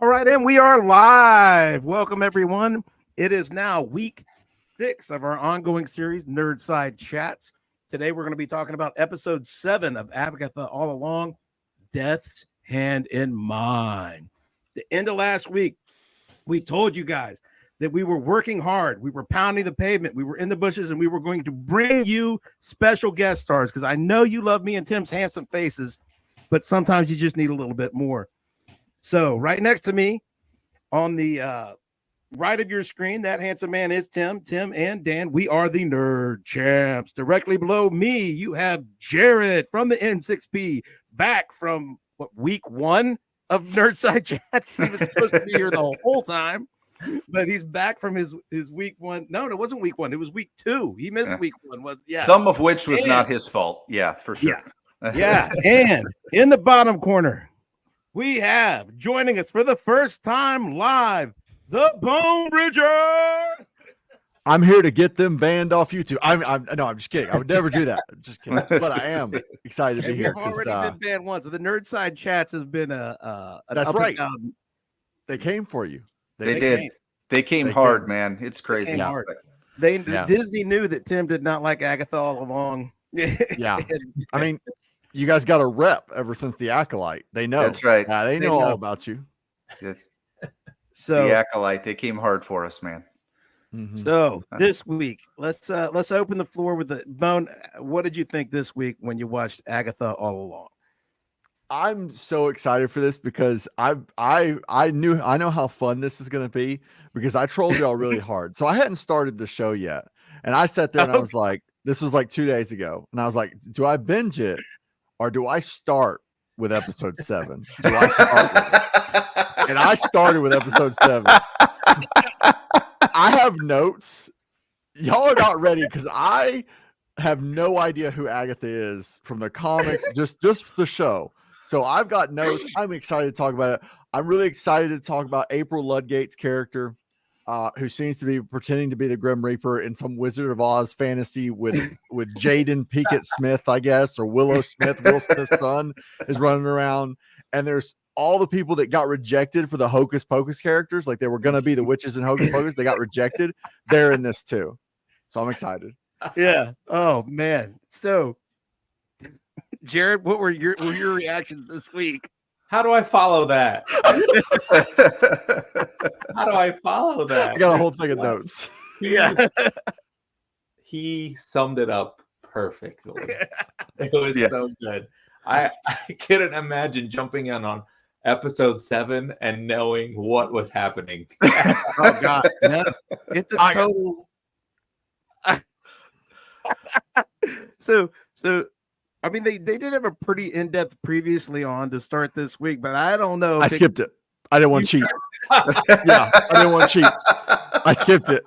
All right, and we are live. Welcome, everyone. It is now week 6 of our ongoing series, Nerd Side Chats. Today, we're going to be talking about episode 7 of Agatha All Along, Death's Hand in Mind. The end of last week, we told you guys that we were working hard. We were pounding the pavement. We were in the bushes, and we were going to bring you special guest stars because I know you love me and Tim's handsome faces, but sometimes you just need a little bit more. So right next to me on the right of your screen, that handsome man is Tim. Tim and Dan, we are the Nerd Champs. Directly below me, you have Jared from the N6P, back from week 1 of Nerd Side Chats. He was supposed to be here the whole time, but he's back from his week 1. No, it wasn't week 1. It was week 2. He missed week 1. Some of which was not his fault. Yeah, for sure. Yeah. And in the bottom corner, we have joining us for the first time live, the Bone Bridger. I'm here to get them banned off YouTube. I'm just kidding. I would never do that. Just kidding. But I am excited to be here. We've already been banned once. So the Nerd Side Chats has been that's right. They came for you. They did. They came hard, man. It's crazy. Hard. Disney knew that Tim did not like Agatha All Along. Yeah. I mean, you guys got a rep ever since the Acolyte. They know. That's right. They know all about you. So the Acolyte, they came hard for us, man. Mm-hmm. So this week, let's open the floor with the Bone. What did you think this week when you watched Agatha All Along? I'm so excited for this because I know how fun this is going to be because I trolled y'all really hard. So I hadn't started the show yet, and I sat there and I was like, this was like 2 days ago, and I was like, do I binge it or do I start with episode 7? Do I start with it? And I started with episode 7. I have notes. Y'all are not ready because I have no idea who Agatha is from the comics, just the show. So I've got notes. I'm excited to talk about it. I'm really excited to talk about April Ludgate's character, who seems to be pretending to be the Grim Reaper in some Wizard of Oz fantasy with Jaden Pinkett Smith, I guess, or Willow Smith. Will Smith's son is running around, and there's all the people that got rejected for the Hocus Pocus characters, like they were going to be the witches in Hocus Pocus. They got rejected. They're in this too, so I'm excited. Yeah. Oh man. So, Jared, what were your reactions this week? How do I follow that? How do I follow that? I got a whole thing of notes. Yeah. He summed it up perfectly. It was so good. I couldn't imagine jumping in on episode 7 and knowing what was happening. Oh God. No. It's a total. So I mean, they did have a pretty in-depth previously on to start this week, but I don't know. I skipped it. I didn't want to cheat. Yeah, I didn't want to cheat. I skipped it.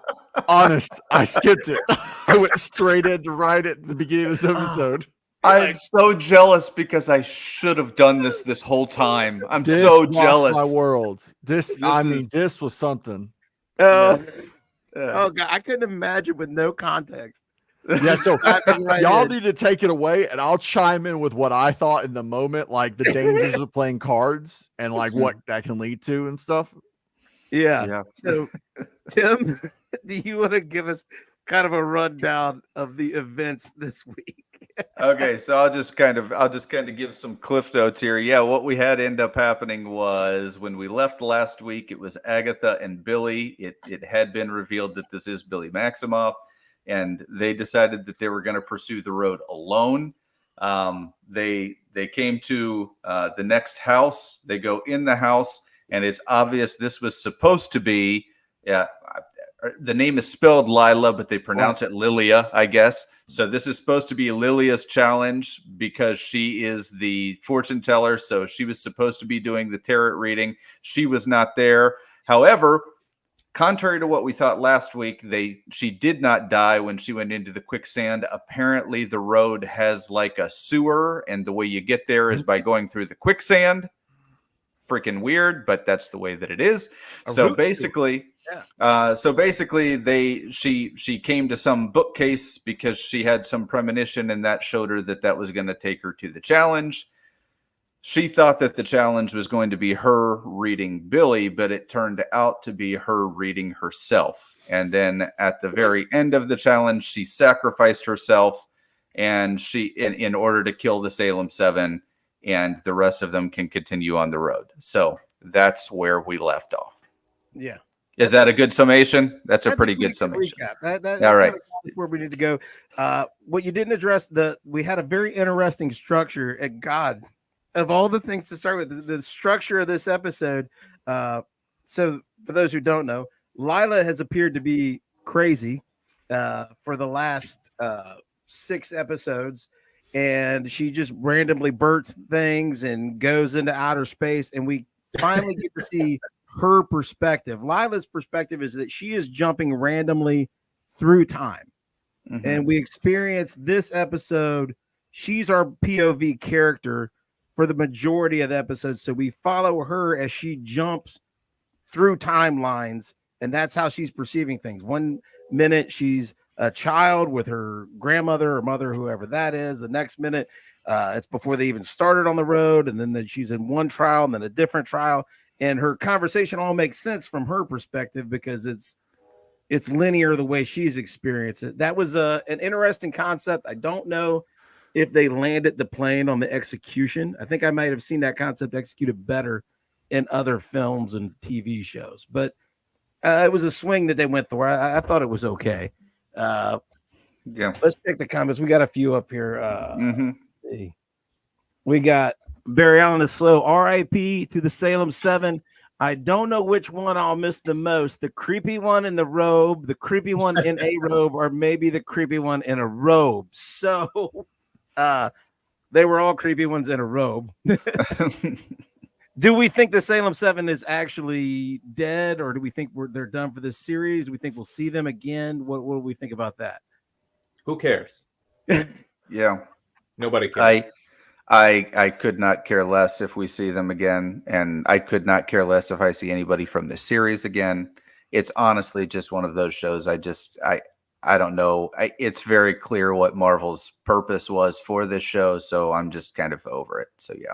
Honest, I skipped it. I went straight in to write it at the beginning of this episode. I'm so jealous because I should have done this whole time. I'm so jealous. My world. This was something. Oh God, I couldn't imagine with no context. Yeah, so y'all need to take it away, and I'll chime in with what I thought in the moment, like the dangers of playing cards and like what that can lead to and stuff. Yeah. So, Tim, do you want to give us kind of a rundown of the events this week? Okay, so I'll just kind of give some cliff notes here. Yeah, what we had end up happening was when we left last week, it was Agatha and Billy. It had been revealed that this is Billy Maximoff. And they decided that they were going to pursue the road alone. They came to the next house. They go in the house, and it's obvious this was supposed to be. The name is spelled Lila, but they pronounce it Lilia, I guess. So this is supposed to be Lilia's challenge because she is the fortune teller. So she was supposed to be doing the tarot reading. She was not there. However, contrary to what we thought last week, she did not die when she went into the quicksand. Apparently, the road has like a sewer, and the way you get there is by going through the quicksand. Freaking weird, but that's the way that it is. So basically, she came to some bookcase because she had some premonition, and that showed her that was going to take her to the challenge. she thought that the challenge was going to be her reading Billy, but it turned out to be her reading herself. And then at the very end of the challenge, she sacrificed herself, and she in order to kill the Salem 7, and the rest of them can continue on the road. So that's where we left off. Yeah. Is that a good summation? That's a pretty good summation. That All right. Where we need to go. What you didn't address, we had a very interesting structure. And God, of all the things to start with, the structure of this episode. So for those who don't know, Lila has appeared to be crazy for the last 6 episodes, and she just randomly bursts things and goes into outer space, and we finally get to see her perspective. Lila's perspective is that she is jumping randomly through time. Mm-hmm. And we experience this episode. She's our POV character for the majority of the episode. So we follow her as she jumps through timelines, and that's how she's perceiving things. One minute she's a child with her grandmother or mother, whoever that is. The next minute, it's before they even started on the road. And then she's in one trial and then a different trial. And her conversation all makes sense from her perspective because it's linear the way she's experienced it. That was an interesting concept. I don't know if they landed the plane on the execution. I think I might have seen that concept executed better in other films and TV shows. But it was a swing that they went through. I thought it was okay. Yeah. Let's check the comments. We got a few up here. We got Barry Allen is slow. RIP to the Salem 7. I don't know which one I'll miss the most. The creepy one in the robe, the creepy one in a robe, or maybe the creepy one in a robe. So they were all creepy ones in a robe. Do we think the Salem 7 is actually dead, or do we think they're done for this series? Do we think we'll see them again? What do we think about that? Who cares? Yeah. Nobody cares. I could not care less if we see them again, and I could not care less if I see anybody from this series again. It's honestly just one of those shows. I don't know. It's very clear what Marvel's purpose was for this show, so I'm just kind of over it. So yeah.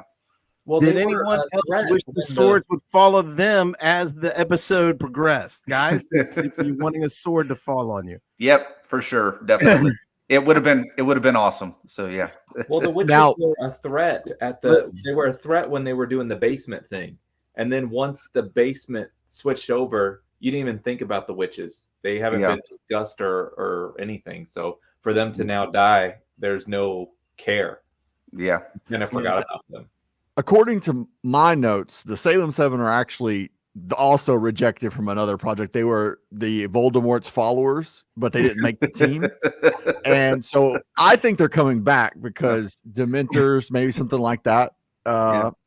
Well, did anyone else wish the swords would follow them as the episode progressed, guys? You wanting a sword to fall on you? Yep, for sure, definitely. It would have been awesome. So yeah. Well, the witches were a threat they were a threat when they were doing the basement thing. And then once the basement switched over, you didn't even think about the witches. They haven't been discussed or anything. So for them to now die, there's no care. Yeah. And I forgot about them. According to my notes, the Salem 7 are actually also rejected from another project. They were the Voldemort's followers, but they didn't make the team. And so I think they're coming back because Dementors, maybe something like that.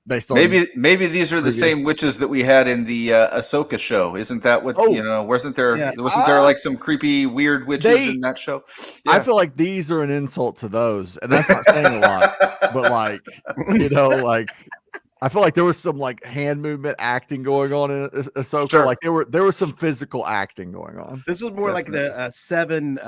Based on maybe these are the same witches that we had in the Ahsoka show. Isn't that what wasn't there like some creepy weird witches in that show? Yeah. I feel like these are an insult to those, and that's not saying a lot, but like I feel like there was some like hand movement acting going on in Ahsoka. Sure. Like there was some physical acting going on. This was more like the 7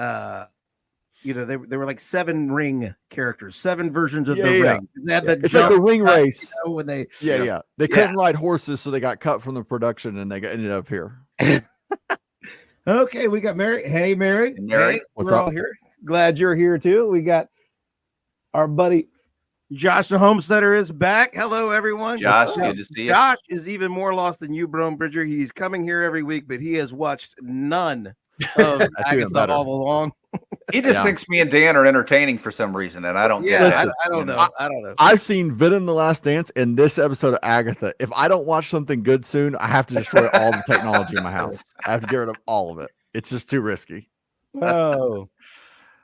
they were like 7 ring characters, 7 versions of the ring. It's like the ring race. When they they couldn't ride horses, so they got cut from the production and they ended up here. Okay, we got Mary. Hey, Mary. Mary, what's we're up? all here. Glad you're here too. We got our buddy Josh the Homesteader is back. Hello, everyone. Josh, good to see you. Josh is even more lost than you, Brome Bridger. He's coming here every week, but he has watched none of Agatha All Along. He just thinks me and Dan are entertaining for some reason, and I don't get it. I don't know. I don't know. I've seen Venom: The Last Dance and this episode of Agatha. If I don't watch something good soon, I have to destroy all the technology in my house. I have to get rid of all of it. It's just too risky. Oh.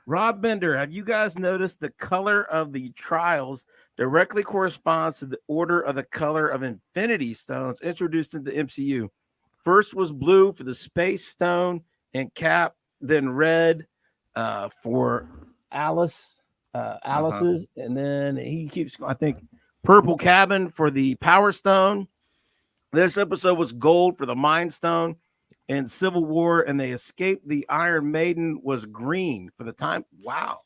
Rob Bender, have you guys noticed the color of the trials directly corresponds to the order of the color of Infinity Stones introduced in the MCU? First was blue for the Space Stone and Cap, then red for Alice's, and then he keeps, I think, purple cabin for the Power Stone. This episode was gold for the Mind Stone and Civil War, and they escaped the Iron Maiden was green for the time. Wow.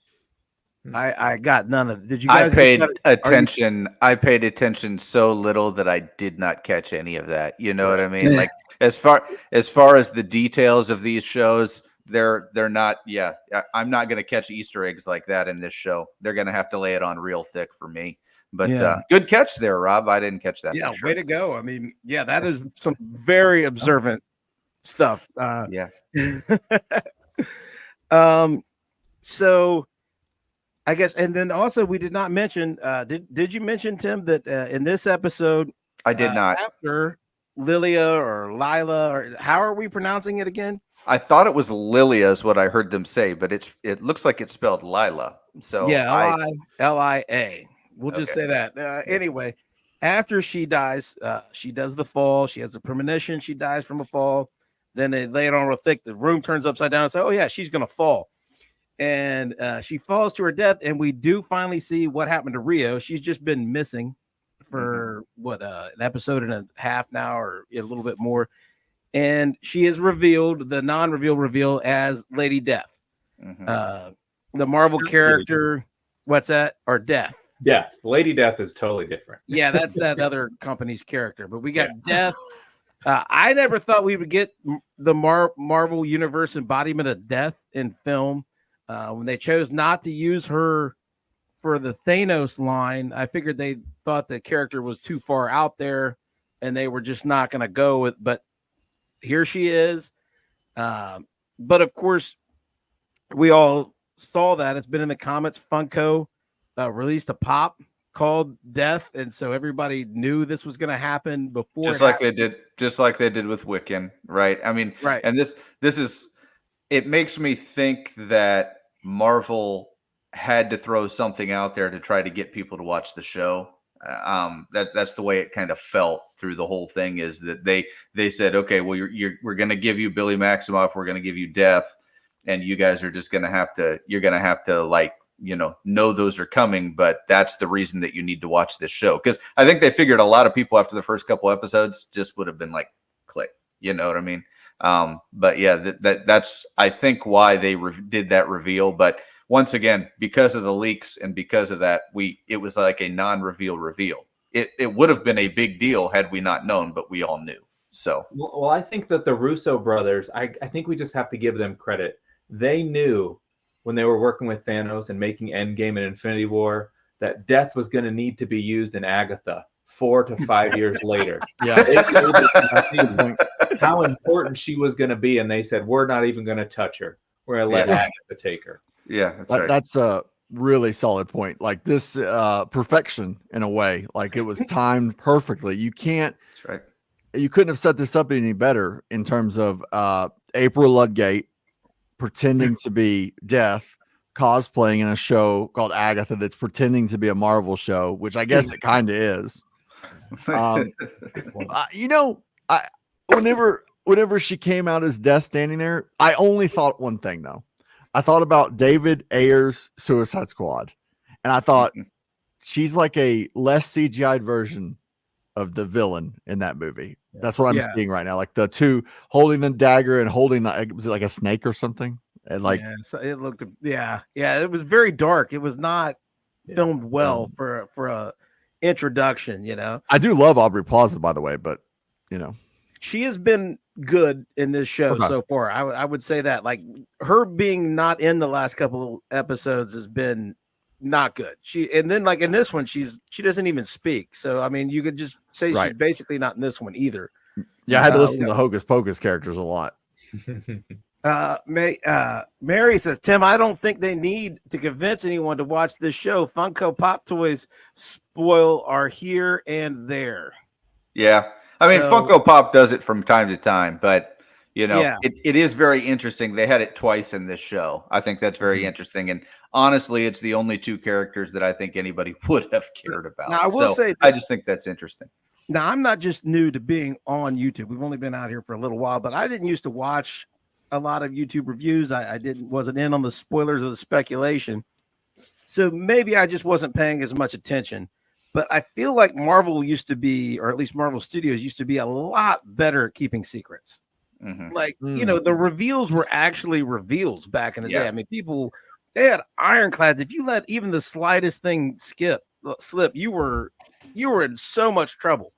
I got none of it. Did you guys? I paid attention. I paid attention so little that I did not catch any of that. You know what I mean? Like as far as the details of these shows, they're not. Yeah, I'm not going to catch Easter eggs like that in this show. They're going to have to lay it on real thick for me. But good catch there, Rob. I didn't catch that. Yeah, way to go. I mean, yeah, that is some very observant stuff. Yeah. So I guess, and then also we did not mention. Did you mention, Tim, that in this episode I did not. After Lilia or Lila, or how are we pronouncing it again? I thought it was Lilia is what I heard them say, but it looks like it's spelled Lila. So yeah, Lia. We'll just say that. Anyway, after she dies, she does the fall. She has a premonition. She dies from a fall. Then they lay it on real thick. The room turns upside down and say, "Oh yeah, she's gonna fall." And she falls to her death. And we do finally see what happened to Rio. She's just been missing for an episode and a half now, or a little bit more. And she is revealed, the non-reveal reveal, as Lady Death. The Marvel character. What's that? Or Death. Death. Lady Death is totally different. Yeah, that's that other company's character. But we got Death. I never thought we would get the Marvel Universe embodiment of Death in film. When they chose not to use her for the Thanos line, I figured they thought the character was too far out there and they were just not going to go with. But here she is. But of course, we all saw that. It's been in the comics. Funko released a pop called Death, and so everybody knew this was going to happen before. Just like they did with Wiccan, right? I mean, right. And this is, it makes me think that Marvel had to throw something out there to try to get people to watch the show. That's the way it kind of felt through the whole thing, is that they said, okay, well, we're going to give you Billy Maximoff, we're going to give you Death, and you guys are just going to have to like, know those are coming, but that's the reason that you need to watch this show. Because I think they figured a lot of people after the first couple episodes just would have been like, click, you know what I mean? But yeah, that's I think why they did that reveal. But once again, because of the leaks and because of that, it was like a non-reveal reveal. It would have been a big deal had we not known, but we all knew. So well, I think that the Russo brothers, I think we just have to give them credit. They knew when they were working with Thanos and making Endgame and Infinity War that Death was going to need to be used in Agatha 4 to 5 years later. Yeah, how important she was going to be, and they said, we're not even going to touch her. We're going to let Agatha take her. Yeah, right. That's a really solid point. Like this perfection in a way. Like it was timed perfectly. That's right. You couldn't have set this up any better in terms of April Ludgate pretending to be Death, cosplaying in a show called Agatha that's pretending to be a Marvel show, which I guess it kind of is. Whenever she came out as Death standing there, I only thought one thing though. I thought about David Ayer's Suicide Squad, and I thought she's like a less CGI'd version of the villain in that movie. That's what I'm seeing right now. Like the two holding the dagger and holding was it like a snake or something? And like, so it looked, it was very dark. It was not filmed well for a introduction. I do love Aubrey Plaza, by the way, but she has been good in this show so far. I would say that, like, her being not in the last couple of episodes has been not good. And then like in this one, she doesn't even speak. So I mean, you could just say she's basically not in this one either. Yeah, I had to listen to the Hocus Pocus characters a lot. Mary says, Tim, I don't think they need to convince anyone to watch this show. Funko Pop toys spoil are here and there. Yeah. I mean, Funko Pop does it from time to time, but it is very interesting. They had it twice in this show. I think that's very interesting. And honestly, it's the only two characters that I think anybody would have cared about. Now, I will say, I just think that's interesting. Now, I'm not just new to being on YouTube. We've only been out here for a little while, but I didn't used to watch a lot of YouTube reviews. I wasn't in on the spoilers or the speculation. So maybe I just wasn't paying as much attention. But I feel like Marvel used to be, or at least Marvel Studios used to be, a lot better at keeping secrets. Like, the reveals were actually reveals back in the day. I mean, people They had ironclads. If you let even the slightest thing slip, you were in so much trouble.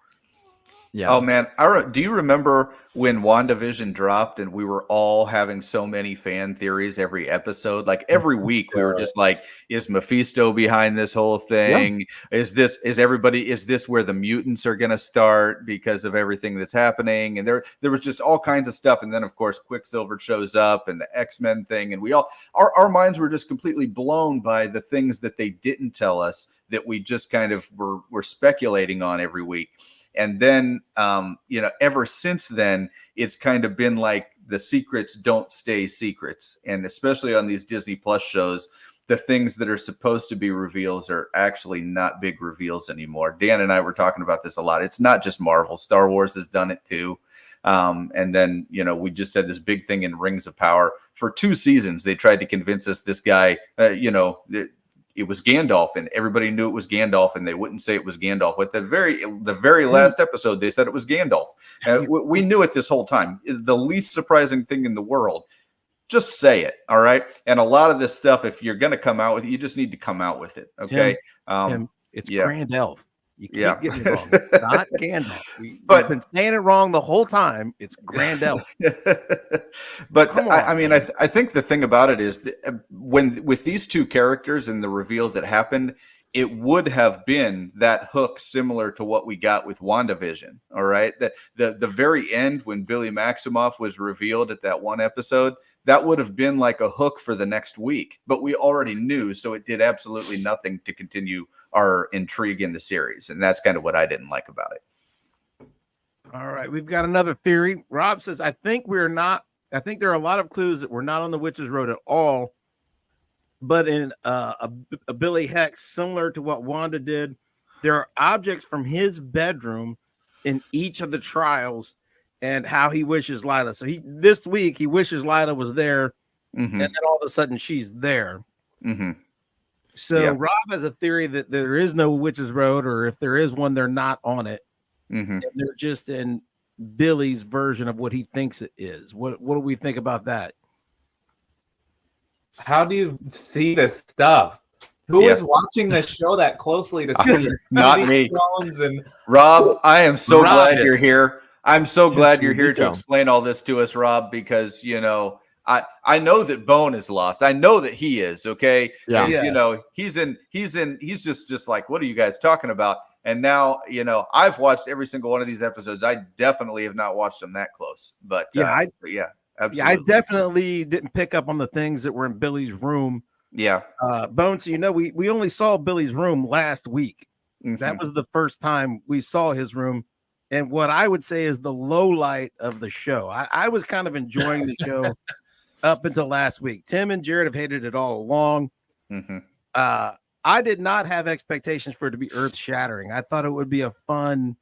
Yeah. Oh man, do you remember when WandaVision dropped and we were all having so many fan theories every episode? Like every week we were just like, is Mephisto behind this whole thing? Yeah. Is this where the mutants are going to start because of everything that's happening? And there was just all kinds of stuff. And then of course Quicksilver shows up and the X-Men thing, and we all our minds were just completely blown by the things that they didn't tell us that we just kind of were speculating on every week. And then, ever since then, it's kind of been like the secrets don't stay secrets. And especially on these Disney Plus shows, the things that are supposed to be reveals are actually not big reveals anymore. Dan and I were talking about this a lot. It's not just Marvel. Star Wars has done it too. And then, we just had this big thing in Rings of Power. For 2 seasons, they tried to convince us this guy, it was Gandalf, and everybody knew it was Gandalf, and they wouldn't say it was Gandalf. With the very last episode, they said it was Gandalf. We knew it this whole time. The least surprising thing in the world. Just say it, all right? And a lot of this stuff, if you're going to come out with it, you just need to come out with it, okay? Tim, it's Grand Elf. You can't get it wrong. It's not Gandalf. We've been saying it wrong the whole time. It's Grand Elf. But I think the thing about it is that with these 2 characters and the reveal that happened, it would have been that hook similar to what we got with WandaVision. All right. The very end when Billy Maximoff was revealed at that one episode, that would have been like a hook for the next week, but we already knew. So it did absolutely nothing to continue our intrigue in the series. And that's kind of what I didn't like about it. All right. We've got another theory. Rob says, I think there are a lot of clues that we're not on the Witch's Road at all, but in a Billy Hex, similar to what Wanda did, there are objects from his bedroom in each of the trials and how he wishes Lila. So this week he wishes Lila was there, and then all of a sudden she's there. Mm-hmm. So Rob has a theory that there is no Witch's Road, or if there is one, they're not on it. Mm-hmm. And they're just in Billy's version of what he thinks it is. What do we think about that? How do you see this stuff? Who is watching this show that closely to see not me? And Rob, I am so glad you're here. I'm so glad you're here to explain all this to us, Rob, because I know that Bone is lost. I know that he is, okay? Yeah. He's just like, what are you guys talking about? And now, I've watched every single one of these episodes. I definitely have not watched them that close. But absolutely. Yeah, I definitely didn't pick up on the things that were in Billy's room. Yeah. Bones, we only saw Billy's room last week. Mm-hmm. That was the first time we saw his room. And what I would say is the low light of the show. I was kind of enjoying the show up until last week. Tim and Jared have hated it all along. Mm-hmm. I did not have expectations for it to be earth-shattering. I thought it would be a fun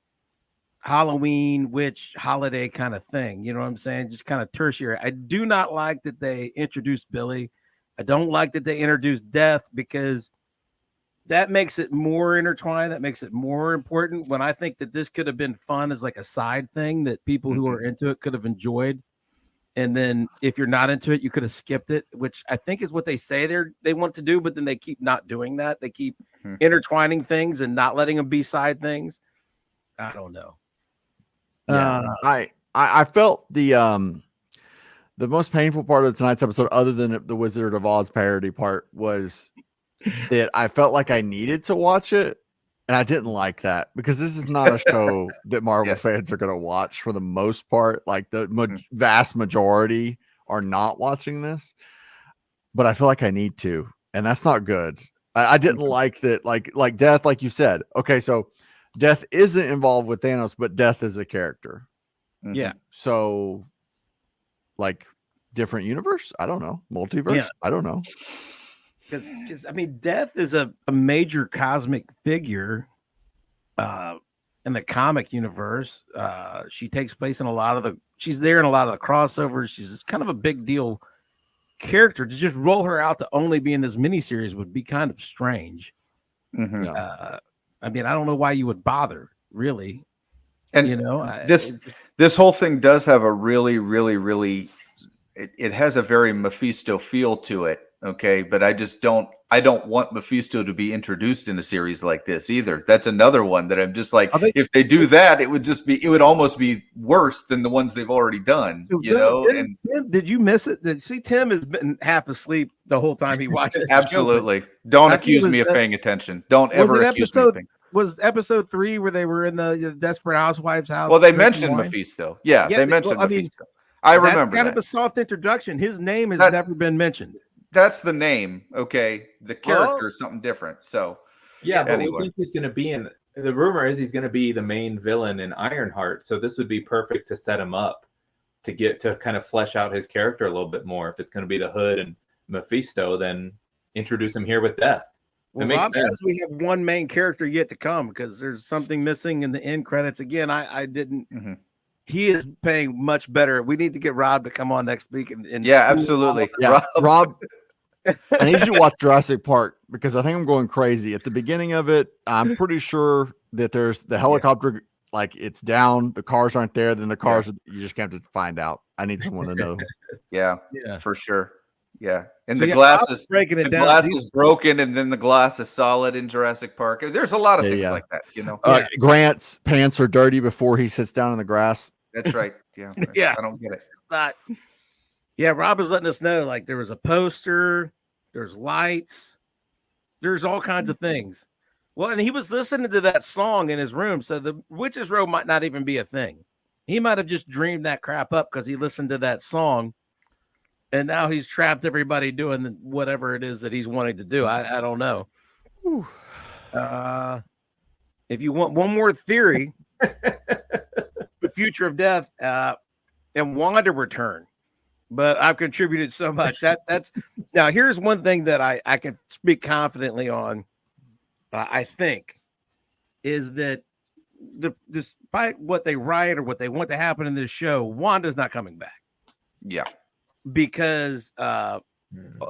Halloween witch holiday kind of thing. You know what I'm saying? Just kind of tertiary. I do not like that they introduced Billy. I don't like that they introduced Death, because that makes it more intertwined. That makes it more important, when I think that this could have been fun as like a side thing that people who are into it could have enjoyed. And then if you're not into it, you could have skipped it, which I think is what they say they want to do. But then they keep not doing that. They keep intertwining things and not letting them be side things. I don't know. Yeah, I felt the most painful part of tonight's episode, other than the Wizard of Oz parody part, was that I felt like I needed to watch it, and I didn't like that, because this is not a show that Marvel fans are going to watch for the most part. Like the vast majority are not watching this, but I feel like I need to, and that's not good. I didn't like that. Like Death, like you said. Okay, so Death isn't involved with Thanos, but Death is a character. Yeah. So, like, different universe? I don't know. Multiverse? Yeah. I don't know. Because Death is a major cosmic figure in the comic universe. She takes place in she's there in a lot of the crossovers. She's kind of a big deal character. To just roll her out to only be in this miniseries would be kind of strange. Mm-hmm. I don't know why you would bother, really. And this whole thing does have a really, really, really, it has a very Mephisto feel to it. Okay, but I don't want Mephisto to be introduced in a series like this either. That's another one that I'm just like, if they do that, it would almost be worse than the ones they've already done, And Tim, did you miss it? Tim has been half asleep the whole time he watches. Absolutely. Don't accuse me of paying attention. Don't ever accuse me of paying. Was episode 3 where they were in the Desperate Housewives house? Well, they mentioned Mephisto. Yeah, they mentioned Mephisto. I remember kind that. Of a soft introduction. His name has never been mentioned. That's the name. Okay. The character is something different. So, yeah, but we think he's going to be the rumor is he's going to be the main villain in Ironheart. So this would be perfect to set him up to kind of flesh out his character a little bit more. If it's going to be the Hood and Mephisto, then introduce him here with Death. Well, Rob says we have one main character yet to come because there's something missing in the end credits. Again, I didn't. Mm-hmm. He is paying much better. We need to get Rob to come on next week. And yeah, absolutely. Yeah, Rob. I need you to watch Jurassic Park because I think I'm going crazy. At the beginning of it, I'm pretty sure that there's the helicopter, like it's down, the cars aren't there, then the cars, you just have to find out. I need someone to know. yeah, for sure. Yeah. And so the glass is breaking it down. Glass is broken and then the glass is solid in Jurassic Park. There's a lot of things like that, Grant's pants are dirty before he sits down in the grass. That's right. Yeah. Yeah. I don't get it. Yeah, Rob is letting us know like there was a poster, there's lights, there's all kinds of things. Well, and he was listening to that song in his room, so the Witch's Row might not even be a thing. He might have just dreamed that crap up because he listened to that song, and now he's trapped everybody doing whatever it is that he's wanting to do. I don't know. If you want one more theory, the future of Death and Wanda return. But I've contributed so much. That's now. Here's one thing that I can speak confidently on. I think is that despite what they write or what they want to happen in this show, Wanda's not coming back. Yeah, because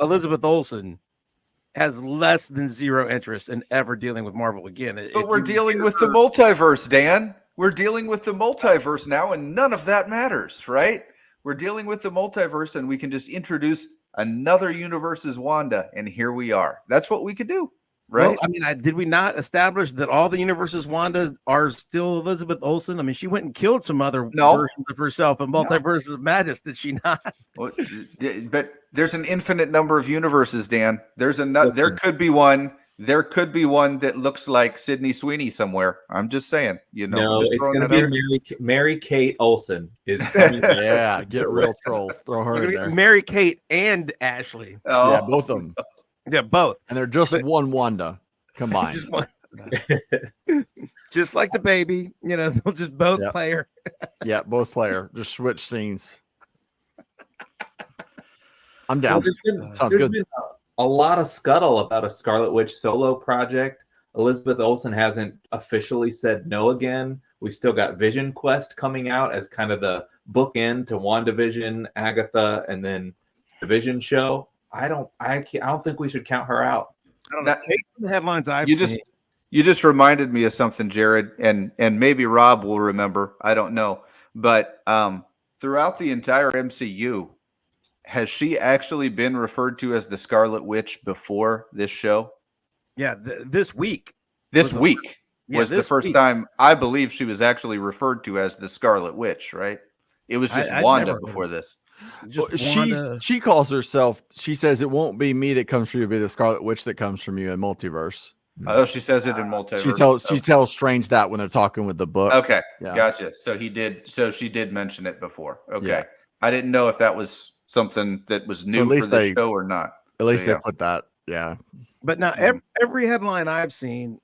Elizabeth Olsen has less than zero interest in ever dealing with Marvel again. But we're dealing with the multiverse, Dan. We're dealing with the multiverse now, and none of that matters, right? We're dealing with the multiverse, and we can just introduce another universe's Wanda, and here we are. That's what we could do, right? Well, I mean, did we not establish that all the universe's Wanda are still Elizabeth Olsen? I mean, she went and killed some other versions of herself in Multiverses of Madness, did she not? Well, but there's an infinite number of universes, Dan. There could be one. There could be one that looks like Sydney Sweeney somewhere. I'm just saying, No, it's going to be Mary Kate Olsen. Yeah, get real troll. Throw her in there. Mary Kate and Ashley. Oh. Yeah, both of them. Yeah, both. And they're just one Wanda combined. Just like the baby, they'll just both play her. Yeah, both play her. Just switch scenes. I'm down. Sounds good. A lot of scuttle about a Scarlet Witch solo project. Elizabeth Olsen hasn't officially said no again. We've still got Vision Quest coming out as kind of the bookend to WandaVision, Agatha, and then the Vision show. I don't think we should count her out. I don't know. The headlines you just reminded me of something, Jared, and maybe Rob will remember. I don't know, but throughout the entire MCU. Has she actually been referred to as the Scarlet Witch before this show? Yeah, this week. This week was the first time I believe she was actually referred to as the Scarlet Witch, right? It was just Wanda before this. She calls herself, she says it won't be me that comes from you, it'll be the Scarlet Witch that comes from you in Multiverse. Oh, she says it in Multiverse. She tells Strange that when they're talking with the book. Okay, gotcha. So she did mention it before. Okay. Yeah. I didn't know if that was something that was new for the show or not. At least they put that. Yeah. But now every headline I've seen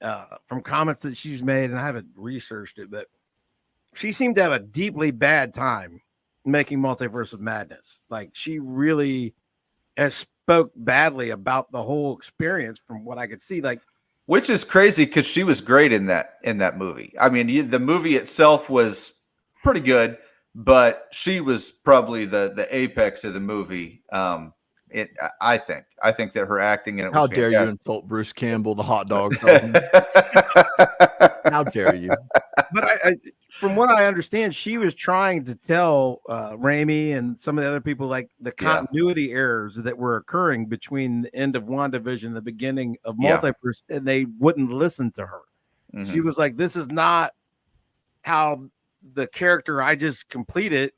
from comments that she's made, and I haven't researched it, but she seemed to have a deeply bad time making Multiverse of Madness. Like she really has spoke badly about the whole experience from what I could see. Like, which is crazy because she was great in that movie. I mean, the movie itself was pretty good, but she was probably the apex of the movie. I think that her acting in it was fantastic. How dare you insult Bruce Campbell, the hot dog? How dare you? But from what I understand, she was trying to tell Raimi and some of the other people like the continuity errors that were occurring between the end of WandaVision and the beginning of Multiverse, and they wouldn't listen to her. Mm-hmm. She was like, "This is not how the character I just completed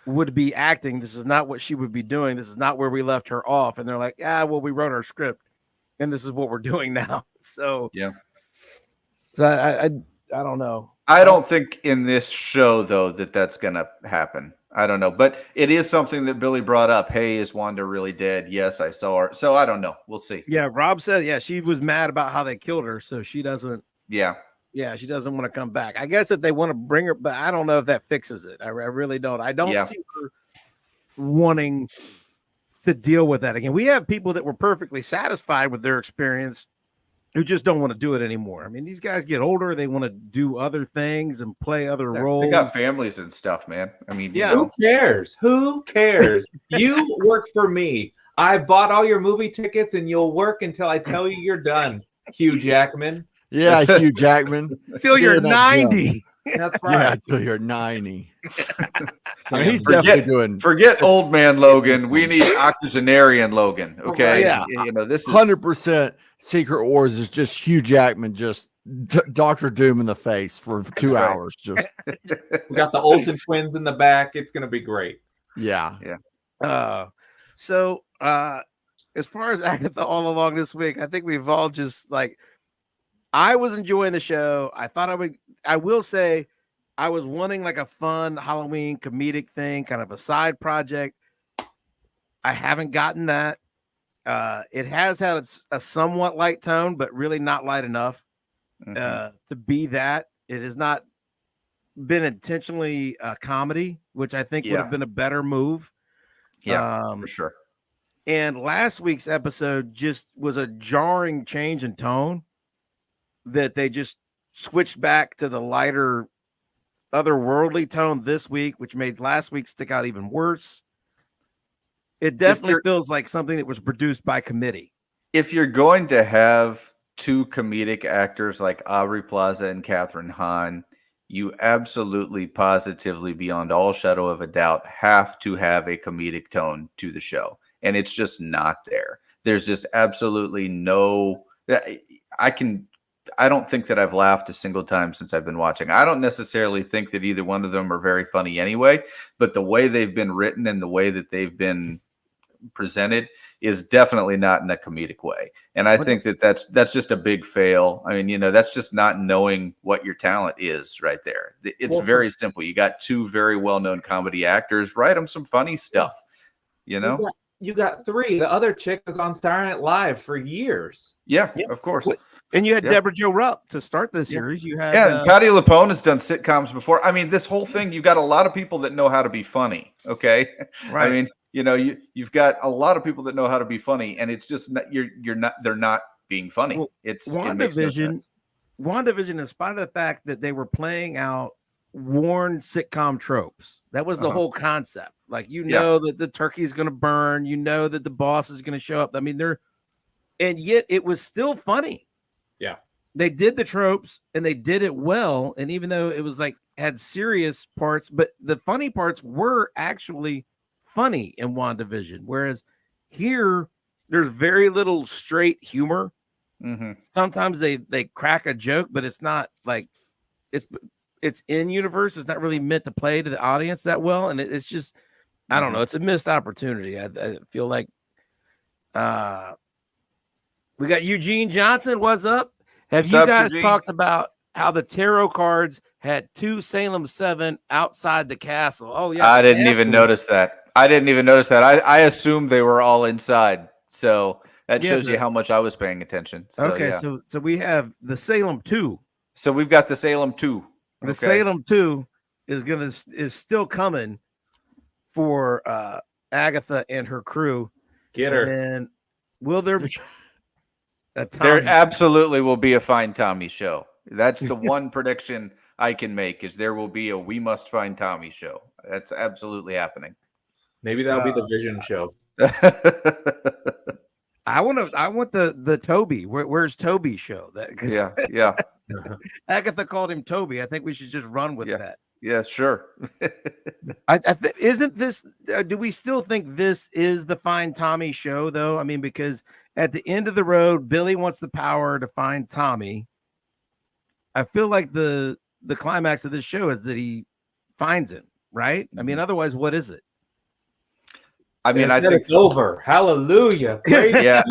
would be acting. This is not what she would be doing. This is not where we left her off." And they're like, well, we wrote our script and this is what we're doing now. So, so I don't know. I don't think in this show, though, that's going to happen. I don't know. But it is something that Billy brought up. Hey, is Wanda really dead? Yes, I saw her. So I don't know. We'll see. Yeah, Rob said, she was mad about how they killed her. So she doesn't. Yeah, she doesn't want to come back. I guess if they want to bring her, but I don't know if that fixes it. I really don't. I don't see her wanting to deal with that again. We have people that were perfectly satisfied with their experience who just don't want to do it anymore. I mean, these guys get older. They want to do other things and play other roles. They got families and stuff, man. I mean, who cares? Who cares? You work for me. I bought all your movie tickets and you'll work until I tell you you're done, Hugh Jackman. Yeah, Hugh Jackman. Till you're 90. That's right. Yeah, till you're 90. I mean, he's definitely doing. Forget old man Logan. We need octogenarian Logan. Okay. This is 100% Secret Wars is just Hugh Jackman, just Dr. Doom in the face for 2 hours. Just we got the Olsen twins in the back. It's gonna be great. Yeah. So as far as Agatha All Along this week, I think we've all just I was enjoying the show. I will say I was wanting like a fun Halloween comedic thing, kind of a side project. I haven't gotten that. It has had a somewhat light tone, but really not light enough to be that. It has not been intentionally a comedy, which I think would have been a better move. Yeah, for sure. And last week's episode just was a jarring change in tone that they just switched back to the lighter, otherworldly tone this week, which made last week stick out even worse. It definitely feels like something that was produced by committee. If you're going to have two comedic actors like Aubrey Plaza and Kathryn Hahn, you absolutely, positively, beyond all shadow of a doubt, have to have a comedic tone to the show. And it's just not there. There's just absolutely no... I don't think that I've laughed a single time since I've been watching. I don't necessarily think that either one of them are very funny anyway, but the way they've been written and the way that they've been presented is definitely not in a comedic way. And I think that that's just a big fail. I mean, that's just not knowing what your talent is right there. It's very simple. You got two very well-known comedy actors, write them some funny stuff, You got three. The other chick was on Saturday Night Live for years. Yeah, of course. And you had Deborah Jo Rupp to start the series. You had and Patti LuPone has done sitcoms before. I mean, this whole thing, you've got a lot of people that know how to be funny. Okay, right. I mean, you've got a lot of people that know how to be funny, and it's just they're not being funny. Well, it makes no sense. WandaVision, in spite of the fact that they were playing out worn sitcom tropes, that was the whole concept. Like that the turkey is going to burn. That the boss is going to show up. I mean, and yet it was still funny. Yeah, they did the tropes and they did it well. And even though it was had serious parts, but the funny parts were actually funny in WandaVision. Whereas here, there's very little straight humor. Mm-hmm. Sometimes they crack a joke, but it's not it's in universe. It's not really meant to play to the audience that well. And it's just, I don't know. It's a missed opportunity. I feel like, we got Eugene Johnson. What's up? Have you guys talked about how the tarot cards had 2 Salem 7 outside the castle? Oh, yeah. I didn't even notice that. I assumed they were all inside. So that shows you how much I was paying attention. So, so we have the Salem 2. So we've got the Salem 2. The Salem 2 is still coming for Agatha and her crew. Get her. And will there... There absolutely will be a Find Tommy show. That's the one prediction I can make, is there will be a We Must Find Tommy show. That's absolutely happening. Maybe that'll be the Vision show. I want the Toby. Where's Toby show? Yeah. Agatha called him Toby. I think we should just run with that. Yeah, sure. Isn't this? Do we still think this is the Find Tommy show, though? I mean, because at the end of the road, Billy wants the power to find Tommy. I feel like the climax of this show is that he finds him, right? I mean, otherwise, what is it? I mean, I think it's over. Hallelujah. Yeah,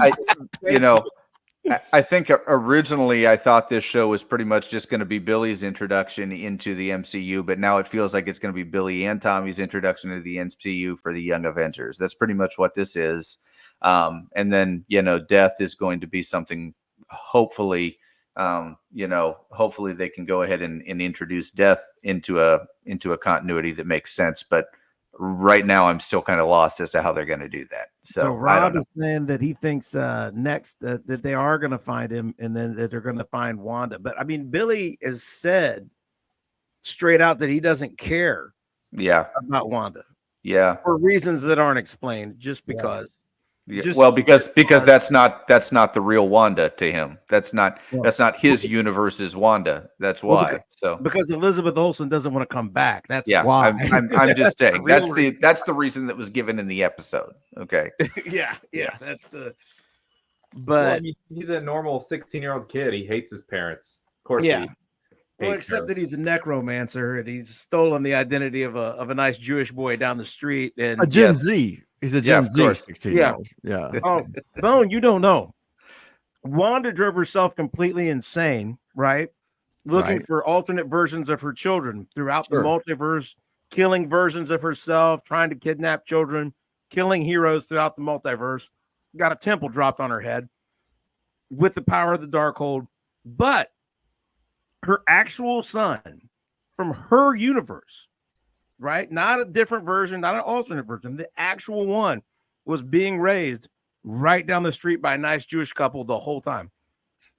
I think originally I thought this show was pretty much just going to be Billy's introduction into the MCU, but now it feels like it's going to be Billy and Tommy's introduction to the MCU for the Young Avengers. That's pretty much what this is. And then, Death is going to be something, hopefully, hopefully they can go ahead and introduce Death into a continuity that makes sense. But right now I'm still kind of lost as to how they're going to do that. So Rob is saying that he thinks next that they are going to find him and then that they're going to find Wanda. But I mean, Billy has said straight out that he doesn't care about Wanda. Yeah. For reasons that aren't explained, just because. Yeah. Because that's not the real Wanda to him. That's not his universe's Wanda. That's why. Because Elizabeth Olsen doesn't want to come back. That's why. I'm just saying that's the reason that was given in the episode. Okay. yeah. That's the. But he's a normal 16-year-old kid. He hates his parents. Of course. Yeah. Well, except that he's a necromancer and he's stolen the identity of a nice Jewish boy down the street and a Gen Z. He's a Gen Z 16-year-old. Yeah. Oh, Bone, you don't know. Wanda drove herself completely insane, right? Looking for alternate versions of her children throughout the multiverse, killing versions of herself, trying to kidnap children, killing heroes throughout the multiverse. Got a temple dropped on her head with the power of the Darkhold. But her actual son from her universe, right? Not a different version, not an alternate version. The actual one was being raised right down the street by a nice Jewish couple the whole time.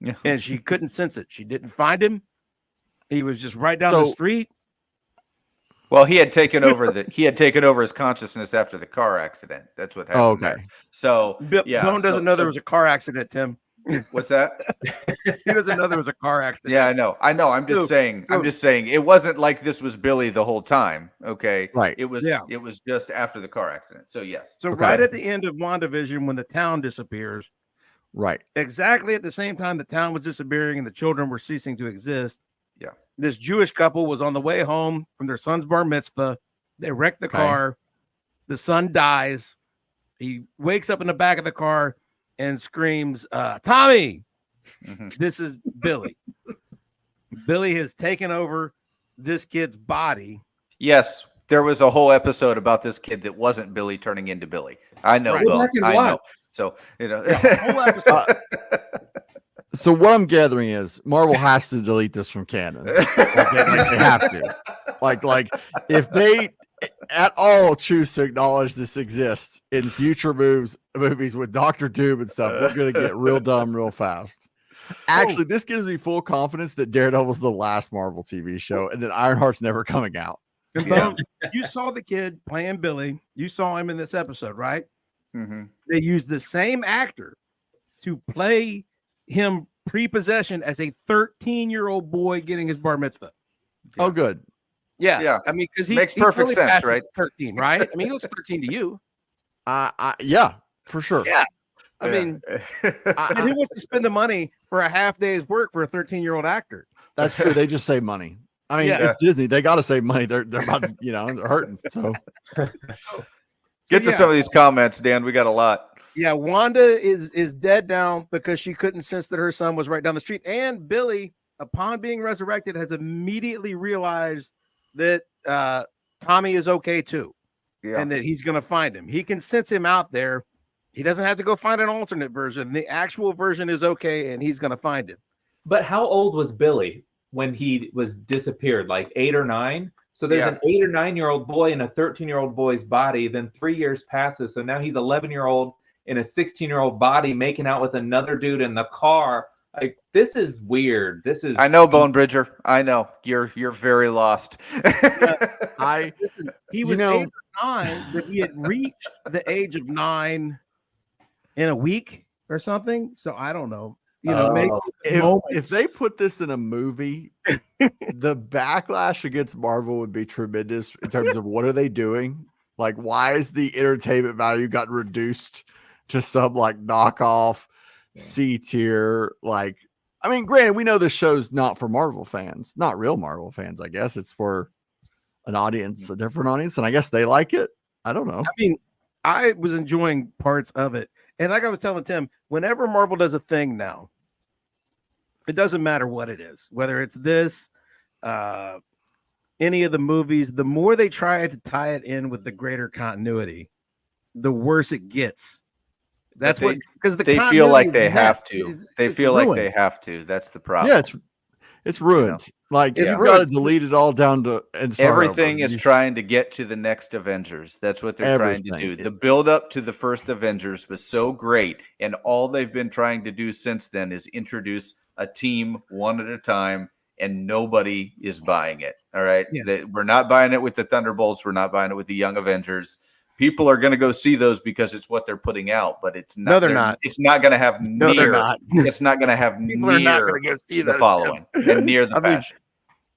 Yeah. And she couldn't sense it. She didn't find him. He was just right down the street. Well, he had taken over his consciousness after the car accident. That's what happened. Oh, okay. There. So Bone doesn't know there was a car accident, Tim. What's that? He doesn't know there was a car accident. Yeah, I know. I'm just saying it wasn't like this was Billy the whole time. Okay. Right. It was just after the car accident. So yes. So right at the end of WandaVision, when the town disappears, right. Exactly at the same time the town was disappearing and the children were ceasing to exist. Yeah. This Jewish couple was on the way home from their son's bar mitzvah. They wrecked the car. The son dies. He wakes up in the back of the car and screams, Tommy. Mm-hmm. This is Billy. Billy has taken over this kid's body. Yes, there was a whole episode about this kid that wasn't Billy turning into Billy. I know. Right. I know. So, whole episode. So what I'm gathering is Marvel has to delete this from canon. They have to. Like if they at all choose to acknowledge this exists in future movies with Doctor Doom and stuff, we're gonna get real dumb real fast. Actually, this gives me full confidence that Daredevil's the last Marvel TV show and that Ironheart's never coming out. And Bone, you saw the kid playing Billy. You saw him in this episode, right? Mm-hmm. They used the same actor to play him pre-possession as a 13-year-old boy getting his bar mitzvah. Oh, good. Yeah. I mean, because he makes perfect sense, right? 13, right? I mean, he looks 13 to you. Yeah, for sure. Yeah. I mean, and who wants to spend the money for a half day's work for a 13-year-old actor? That's true. They just save money. I mean, it's Disney. They got to save money. They're about to, they're hurting. So get to some of these comments, Dan. We got a lot. Yeah, Wanda is dead now because she couldn't sense that her son was right down the street. And Billy, upon being resurrected, has immediately realized that Tommy is okay too, and that he's going to find him. He can sense him out there. He doesn't have to go find an alternate version. The actual version is okay, and he's going to find him. But how old was Billy when he was disappeared? Like 8 or 9? So there's an 8 or 9-year-old boy in a 13-year-old boy's body. Then 3 years passes. So now he's 11-year-old in a 16-year-old body making out with another dude in the car. Like, this is weird. I know, Bone Bridger. I know. You're very lost. He was 8 or 9, but he had reached the age of 9 in a week or something. So I don't know. make if they put this in a movie, the backlash against Marvel would be tremendous in terms of what are they doing? Like, why is the entertainment value gotten reduced to some like knockoff C tier? Like, I mean, granted, we know this show's not for Marvel fans, not real Marvel fans. I guess it's for an audience, a different audience, and I guess they like it. I don't know. I mean, I was enjoying parts of it, and like I was telling Tim, whenever Marvel does a thing now, it doesn't matter what it is, whether it's this, any of the movies. The more they try to tie it in with the greater continuity, the worse it gets. That's what, because they feel like they have to. They feel like they have to. That's the problem. Yeah, it's ruined. You know? Like you've got to delete it all down to and start everything over. is trying to get to the next Avengers. That's what they're trying to do. The build up to the first Avengers was so great, and all they've been trying to do since then is introduce a team one at a time, and nobody is buying it. All right, we're not buying it with the Thunderbolts. We're not buying it with the Young Avengers. People are going to go see those because it's what they're putting out, but it's not. No, they're not. It's not going to have near. They're not. It's not going to have people near are not going to go see the following and near the fashion.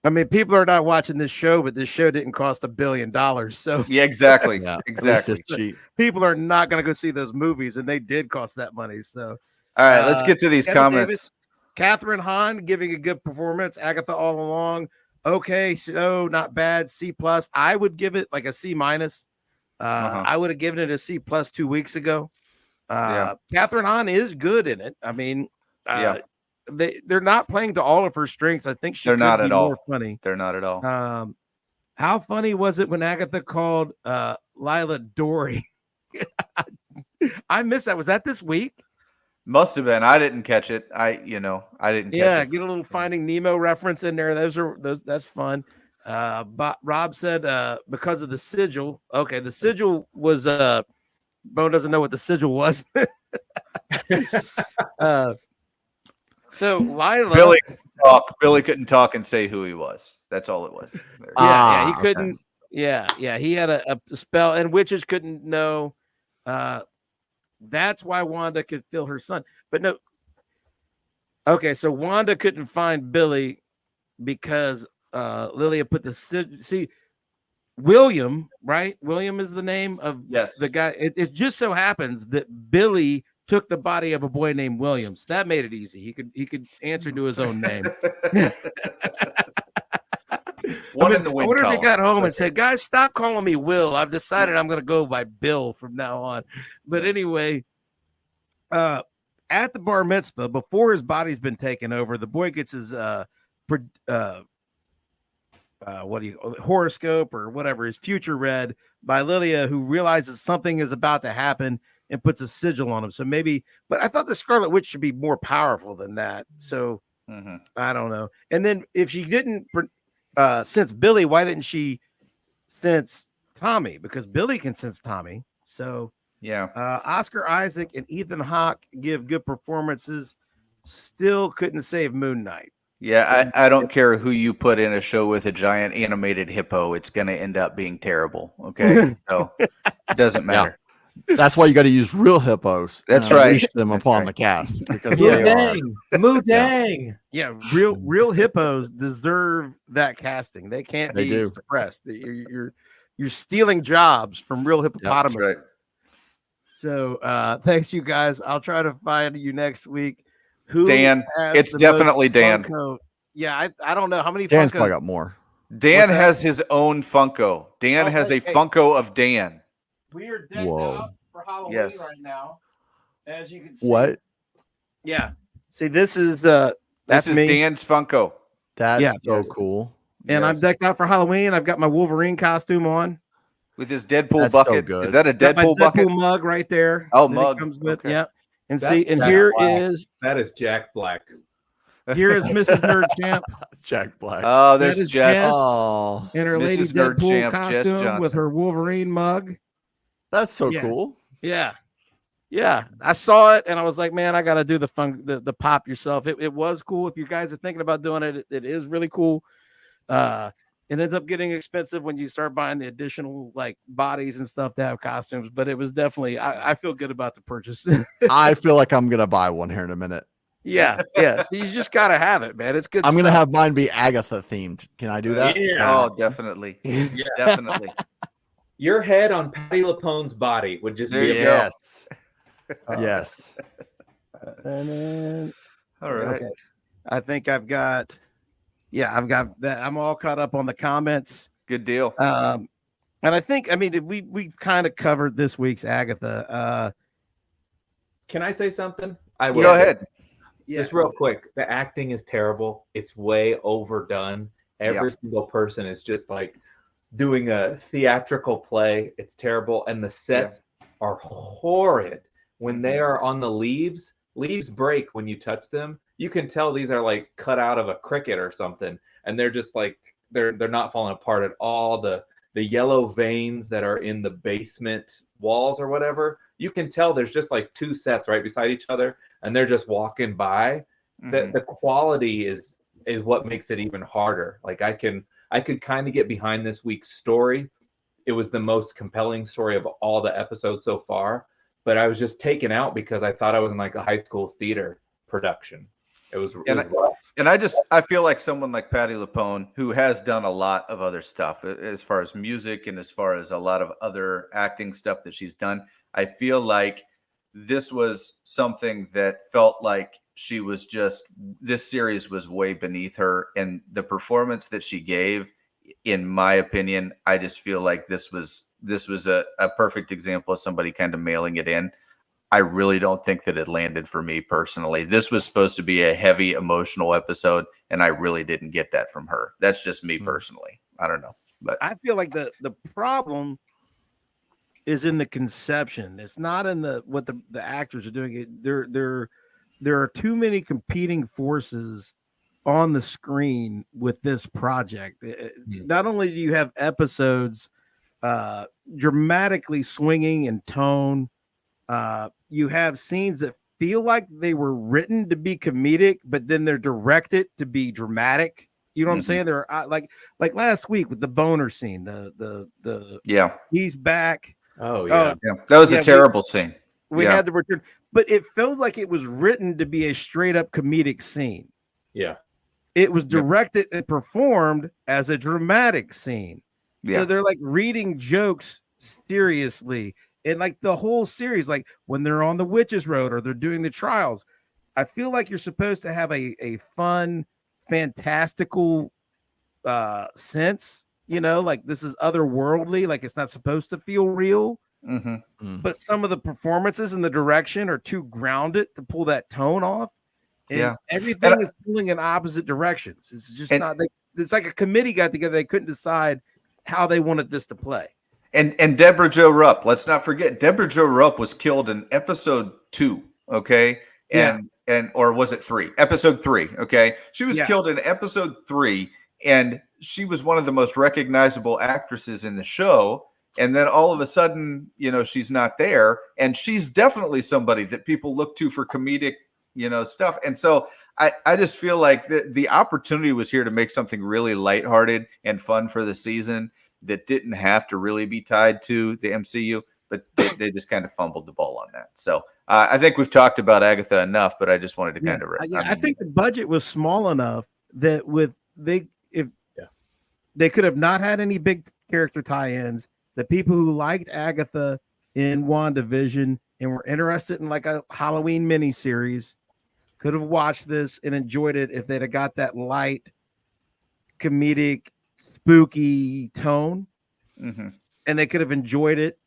I mean, people are not watching this show, but this show didn't cost $1 billion. So yeah, exactly, exactly. People are not going to go see those movies, and they did cost that money. So, all right, let's get to these comments. Davis, Catherine Hahn giving a good performance. Agatha All Along, okay, so not bad. C+. I would give it like a C-. I would have given it a C+ 2 weeks ago. Catherine Hahn is good in it. I mean, they're not playing to all of her strengths. I think she's not at all funny. They're not at all. How funny was it when Agatha called Lila Dory? I missed that. Was that this week? Must have been. I didn't catch it. I didn't catch it. Yeah, get a little Finding Nemo reference in there. That's fun. But Rob said because of the sigil. Okay, the sigil was Bo doesn't know what the sigil was. So Lila, Billy couldn't talk and say who he was. That's all it was. He couldn't. Okay. He had a spell, and witches couldn't know. That's why Wanda could feel her son, but no. Okay, so Wanda couldn't find Billy because Lilia put the William, right? William is the name of the guy. It just so happens that Billy took the body of a boy named Williams. That made it easy. He could answer to his own name. I wonder if he got home and said, "Guys, stop calling me Will. I've decided I'm going to go by Bill from now on." But anyway, at the bar mitzvah, before his body's been taken over, the boy gets his horoscope or whatever, his future read by Lilia, who realizes something is about to happen and puts a sigil on him. So maybe, but I thought the Scarlet Witch should be more powerful than that. So I don't know. And then if she didn't sense Billy, why didn't she sense Tommy? Because Billy can sense Tommy. So Oscar Isaac and Ethan Hawke give good performances. Still couldn't save Moon Knight. Yeah, I don't care who you put in a show with a giant animated hippo. It's going to end up being terrible. Okay, so it doesn't matter. Yeah. That's why you got to use real hippos. That's right. Unleash them upon the cast because Moodang. Yeah, real hippos deserve that casting. They can't be suppressed. You're stealing jobs from real hippopotamuses. That's right. So thanks, you guys. I'll try to find you next week. Who Dan? It's definitely Dan. Funko? Yeah, I don't know how many. Dan's probably got more. Dan has his own Funko. Dan has a Funko of Dan. We are decked out for Halloween right now, as you can see. What? Yeah. See, this is this is me. Dan's Funko. That's so cool. And I'm decked out for Halloween. I've got my Wolverine costume on with his Deadpool bucket. So is that a Deadpool bucket? Deadpool mug right there. Oh, mug comes with And here is Jack Black. Here is Mrs. Nerd Champ. Jack Black. Oh, there's Jess. Oh, in her Lady Deadpool costume with her Wolverine mug. That's so cool. Yeah. I saw it and I was like, man, I got to do the pop yourself. It was cool. If you guys are thinking about doing it, it is really cool. It ends up getting expensive when you start buying the additional like bodies and stuff to have costumes, but it was definitely, I feel good about the purchase. I feel like I'm going to buy one here in a minute. Yeah. So you just gotta have it, man. It's good. I'm gonna stuff. have mine be Agatha themed. Can I do that? Yeah. Oh, definitely. Yeah. Definitely. Your head on Patty LaPone's body would just There be you a go. Yes. Yes. And then, All right. okay. I think I've got that. I'm all caught up on the comments. Good deal. And I think, I mean, we've kind of covered this week's Agatha. Can I say something? Go ahead. Just real quick. The acting is terrible. It's way overdone. Every single person is just like doing a theatrical play. It's terrible. And the sets are horrid. When they are on the leaves break when you touch them. You can tell these are like cut out of a cricket or something. And they're just like, they're not falling apart at all. The yellow veins that are in the basement walls or whatever, you can tell there's just like two sets right beside each other and they're just walking by. The quality is what makes it even harder. Like I could kind of get behind this week's story. It was the most compelling story of all the episodes so far, but I was just taken out because I thought I was in like a high school theater production. It was rough. And I feel like someone like Patty LaPone, who has done a lot of other stuff as far as music and as far as a lot of other acting stuff that she's done. I feel like this was something that felt like this series was way beneath her, and the performance that she gave, in my opinion, I just feel like this was a perfect example of somebody kind of mailing it in. I really don't think that it landed for me personally. This was supposed to be a heavy emotional episode, and I really didn't get that from her. That's just me personally. I don't know, but I feel like the problem is in the conception. It's not in what the actors are doing. There are too many competing forces on the screen with this project. Not only do you have episodes dramatically swinging in tone, you have scenes that feel like they were written to be comedic, but then they're directed to be dramatic. You know what I'm saying? They're like last week with the boner scene. He's back. Oh yeah, that was a terrible scene. We had the return, but it feels like it was written to be a straight up comedic scene. Yeah, it was directed and performed as a dramatic scene. So they're like reading jokes seriously. And like the whole series, like when they're on the witches road or they're doing the trials, I feel like you're supposed to have a fun, fantastical sense, like this is otherworldly, like it's not supposed to feel real. But some of the performances and the direction are too grounded to pull that tone off. And everything is pulling in opposite directions. It's just not, it's like a committee got together. They couldn't decide how they wanted this to play. And Deborah Jo Rupp, let's not forget, Deborah Jo Rupp was killed in episode 2, okay? Or was it 3? Episode 3, okay? She was killed in episode 3, and she was one of the most recognizable actresses in the show. And then all of a sudden, she's not there, and she's definitely somebody that people look to for comedic, stuff. And so I just feel like the opportunity was here to make something really lighthearted and fun for the season that didn't have to really be tied to the MCU, but they just kind of fumbled the ball on that. So I think we've talked about Agatha enough, but I just wanted to kind of. I think the budget was small enough that if they could have not had any big character tie-ins, the people who liked Agatha in WandaVision and were interested in like a Halloween miniseries could have watched this and enjoyed it if they'd have got that light, comedic, spooky tone, and they could have enjoyed it,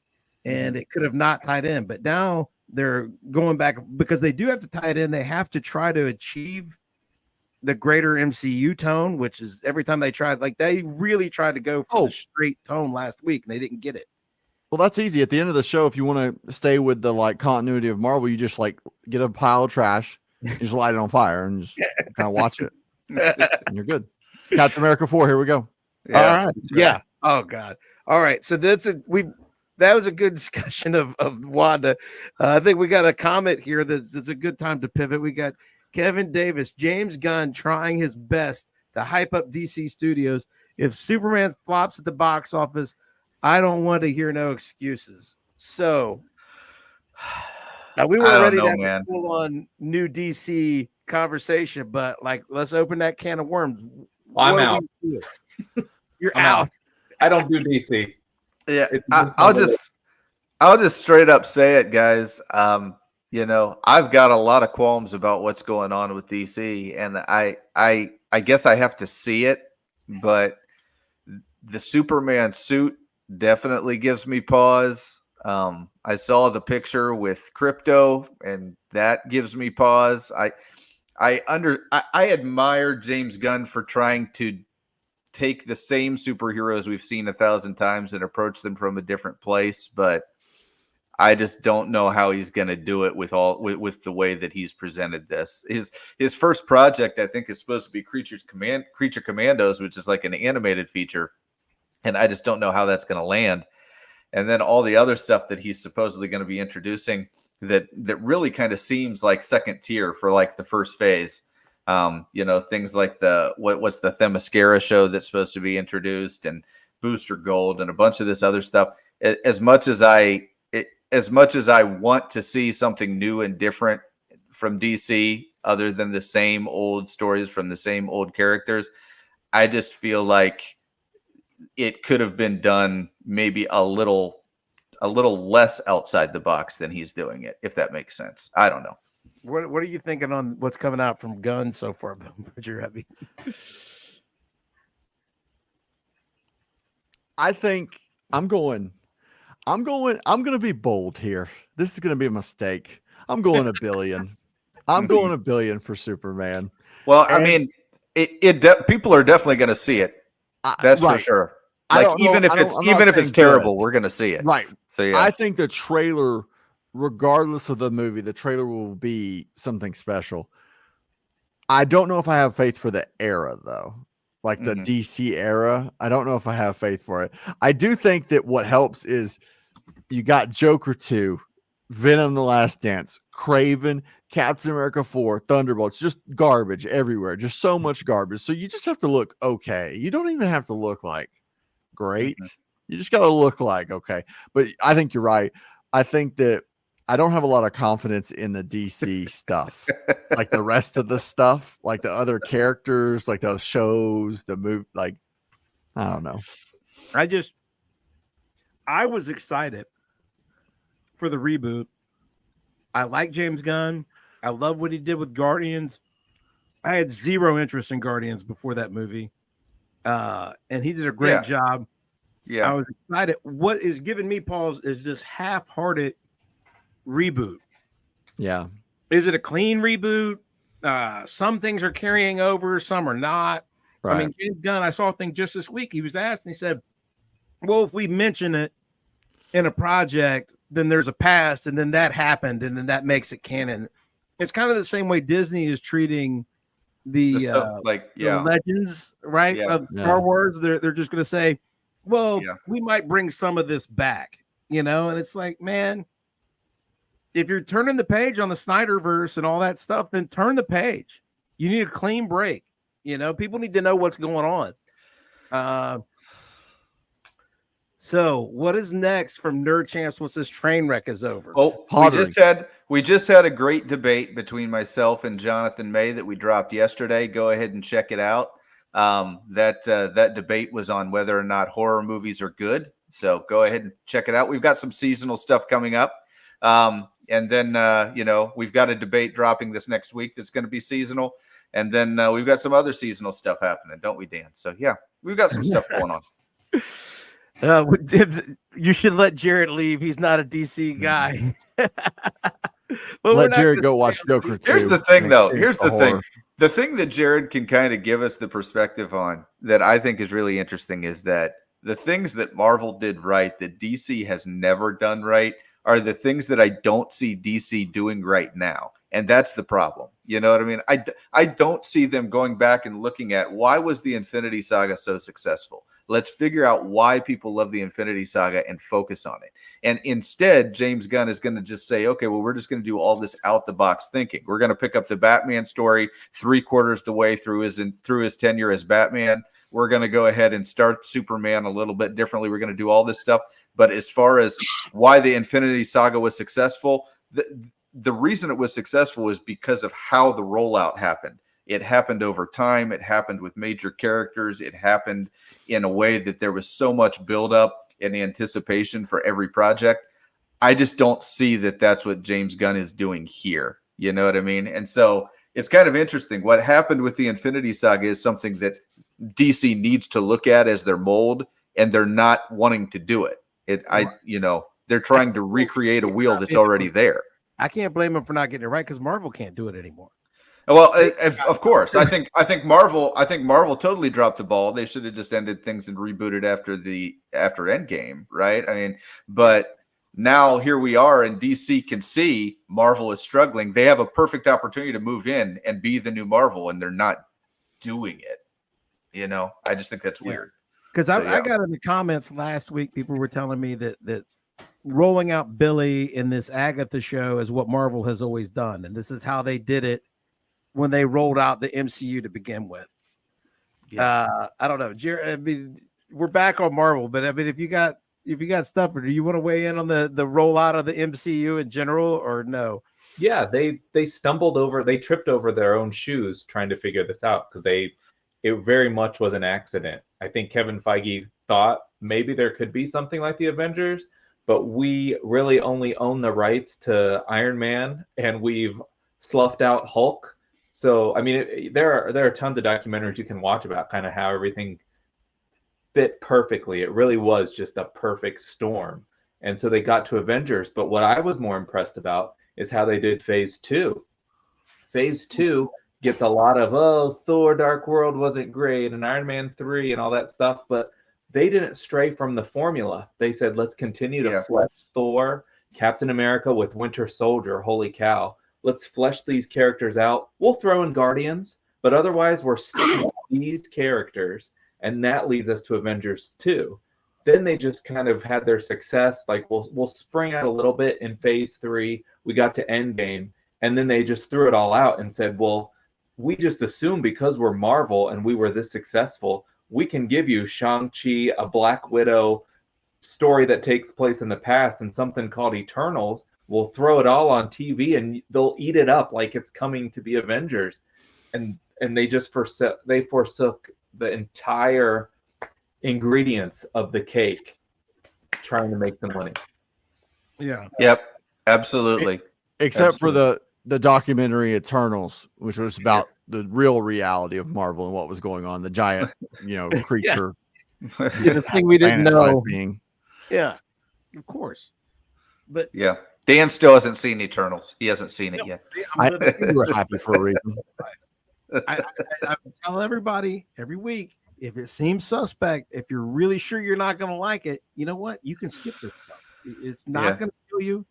and it could have not tied in. But now they're going back because they do have to tie it in. They have to try to achieve the greater MCU tone, which is every time they tried, like they really tried to go for the straight tone last week, and they didn't get it. Well, that's easy. At the end of the show, if you want to stay with the like continuity of Marvel, you just like get a pile of trash, you just light it on fire, and just kind of watch it, and you're good. Captain America 4, here we go. All right. Yeah. Oh God. All right. So that was a good discussion of Wanda. I think we got a comment here that's a good time to pivot. We got Kevin Davis, James Gunn trying his best to hype up DC Studios. If Superman flops at the box office, I don't want to hear no excuses. So we were ready to have a full-on new DC conversation, but like, let's open that can of worms. I'm What do out. we do? You're I'm out. I don't do DC. Yeah, It's I'll just straight up say it, guys. You know, I've got a lot of qualms about what's going on with DC, and I guess I have to see it, but the Superman suit definitely gives me pause. I saw the picture with Crypto, and that gives me pause. I admire James Gunn for trying to take the same superheroes we've seen 1,000 times and approach them from a different place, but I just don't know how he's going to do it with the way that he's presented this. His first project, I think, is supposed to be Creature Commandos, which is like an animated feature, and I just don't know how that's going to land. And then all the other stuff that he's supposedly going to be introducing that really kind of seems like second tier for like the first phase. You know, things like what's the Themyscira show that's supposed to be introduced, and Booster Gold, and a bunch of this other stuff. As much as I want to see something new and different from DC, other than the same old stories from the same old characters, I just feel like it could have been done maybe a little less outside the box than he's doing it, if that makes sense. I don't know. What are you thinking on what's coming out from Gunn so far, Bridger Heavy? I think I'm going to be bold here. This is going to be a mistake. I'm going $1 billion. I'm going $1 billion for Superman. Well, I mean, people are definitely going to see it. That's right. For sure. Like even if it's terrible, we're going to see it. Right. So yeah, I think the trailer, regardless of the movie, the trailer will be something special. I don't know if I have faith for the era though. Like the DC era. I don't know if I have faith for it. I do think that what helps is you got Joker 2, Venom the Last Dance, Kraven, Captain America 4, Thunderbolts, just garbage everywhere. Just so much garbage. So you just have to look okay. You don't even have to look like great. You just got to look like okay. But I think you're right. I think that I don't have a lot of confidence in the DC stuff, like the rest of the stuff, like the other characters, like those shows, the movie. Like, I don't know. I was excited for the reboot. I like James Gunn. I love what he did with Guardians. I had zero interest in Guardians before that movie. And he did a great job. Yeah. I was excited. What is giving me pause is this half-hearted reboot. Yeah. Is it a clean reboot? Some things are carrying over, some are not. Right. I mean, James Gunn, I saw a thing just this week. He was asked and he said, well, if we mention it in a project, then there's a past, and then that happened, and then that makes it canon. It's kind of the same way Disney is treating the legends, right? Yeah. Of Star Wars. They're just going to say, well, we might bring some of this back, you know? And it's like, man, if you're turning the page on the Snyderverse and all that stuff, then turn the page. You need a clean break. You know, people need to know what's going on. So what is next from Nerd Champs once this train wreck is over? Oh, we just had a great debate between myself and Jonathan May that we dropped yesterday. Go ahead and check it out. That debate was on whether or not horror movies are good. So go ahead and check it out. We've got some seasonal stuff coming up. And then, we've got a debate dropping this next week that's going to be seasonal. And then we've got some other seasonal stuff happening, don't we, Dan? So, yeah, we've got some stuff going on. You should let Jared leave. He's not a DC guy. Let Jared go watch Joker 2. Here's the thing, though. Here's the thing. The thing that Jared can kind of give us the perspective on that I think is really interesting is that the things that Marvel did right that DC has never done right are the things that I don't see DC doing right now. And that's the problem. You know what I mean? I don't see them going back and looking at why was the Infinity Saga so successful? Let's figure out why people love the Infinity Saga and focus on it. And instead, James Gunn is going to just say, okay, well, we're just going to do all this out the box thinking. We're going to pick up the Batman story 3/4 the way through his tenure as Batman. We're going to go ahead and start Superman a little bit differently. We're going to do all this stuff. But as far as why the Infinity Saga was successful, the reason it was successful is because of how the rollout happened. It happened over time. It happened with major characters. It happened in a way that there was so much buildup and anticipation for every project. I just don't see that that's what James Gunn is doing here. You know what I mean? And so it's kind of interesting. What happened with the Infinity Saga is something that DC needs to look at as their mold, and they're not wanting to do it. They're trying to recreate a wheel that's already there. I can't blame them for not getting it right because Marvel can't do it anymore. Well, of course, I think Marvel totally dropped the ball. They should have just ended things and rebooted after Endgame, right? I mean, but now here we are, and DC can see Marvel is struggling. They have a perfect opportunity to move in and be the new Marvel, and they're not doing it. You know, I just think that's weird. Because I got in the comments last week, people were telling me that rolling out Billy in this Agatha show is what Marvel has always done, and this is how they did it when they rolled out the MCU to begin with. I don't know, Jared. I mean, we're back on Marvel, but I mean, if you got stuff, or do you want to weigh in on the rollout of the MCU in general, or no? Yeah, they tripped over their own shoes trying to figure this out because it very much was an accident. I think Kevin Feige thought maybe there could be something like the Avengers, but we really only own the rights to Iron Man, and we've sloughed out Hulk. So, I mean, there are tons of documentaries you can watch about kind of how everything fit perfectly. It really was just a perfect storm. And so they got to Avengers. But what I was more impressed about is how they did Phase 2. Phase 2 gets a lot of, Thor Dark World wasn't great, and Iron Man 3 and all that stuff. But they didn't stray from the formula. They said, let's continue to flesh Thor, Captain America with Winter Soldier. Holy cow. Let's flesh these characters out. We'll throw in Guardians, but otherwise we're sticking with these characters, and that leads us to Avengers 2. Then they just kind of had their success. Like we'll spring out a little bit in Phase 3. We got to Endgame, and then they just threw it all out and said, well, we just assume because we're Marvel and we were this successful, we can give you Shang-Chi, a Black Widow story that takes place in the past, and something called Eternals. We'll throw it all on TV and they'll eat it up like it's coming to be Avengers. And they just forsook the entire ingredients of the cake trying to make some money. Yeah. Yep. Absolutely. Except for the documentary Eternals, which was about the real reality of Marvel and what was going on, the giant, creature. The thing we didn't know. Being. Yeah, of course. But yeah. Dan still hasn't seen Eternals. He hasn't seen it yet. You were happy for a reason. I tell everybody every week, if it seems suspect, if you're really sure you're not going to like it, you know what? You can skip this stuff. It's not going to kill you.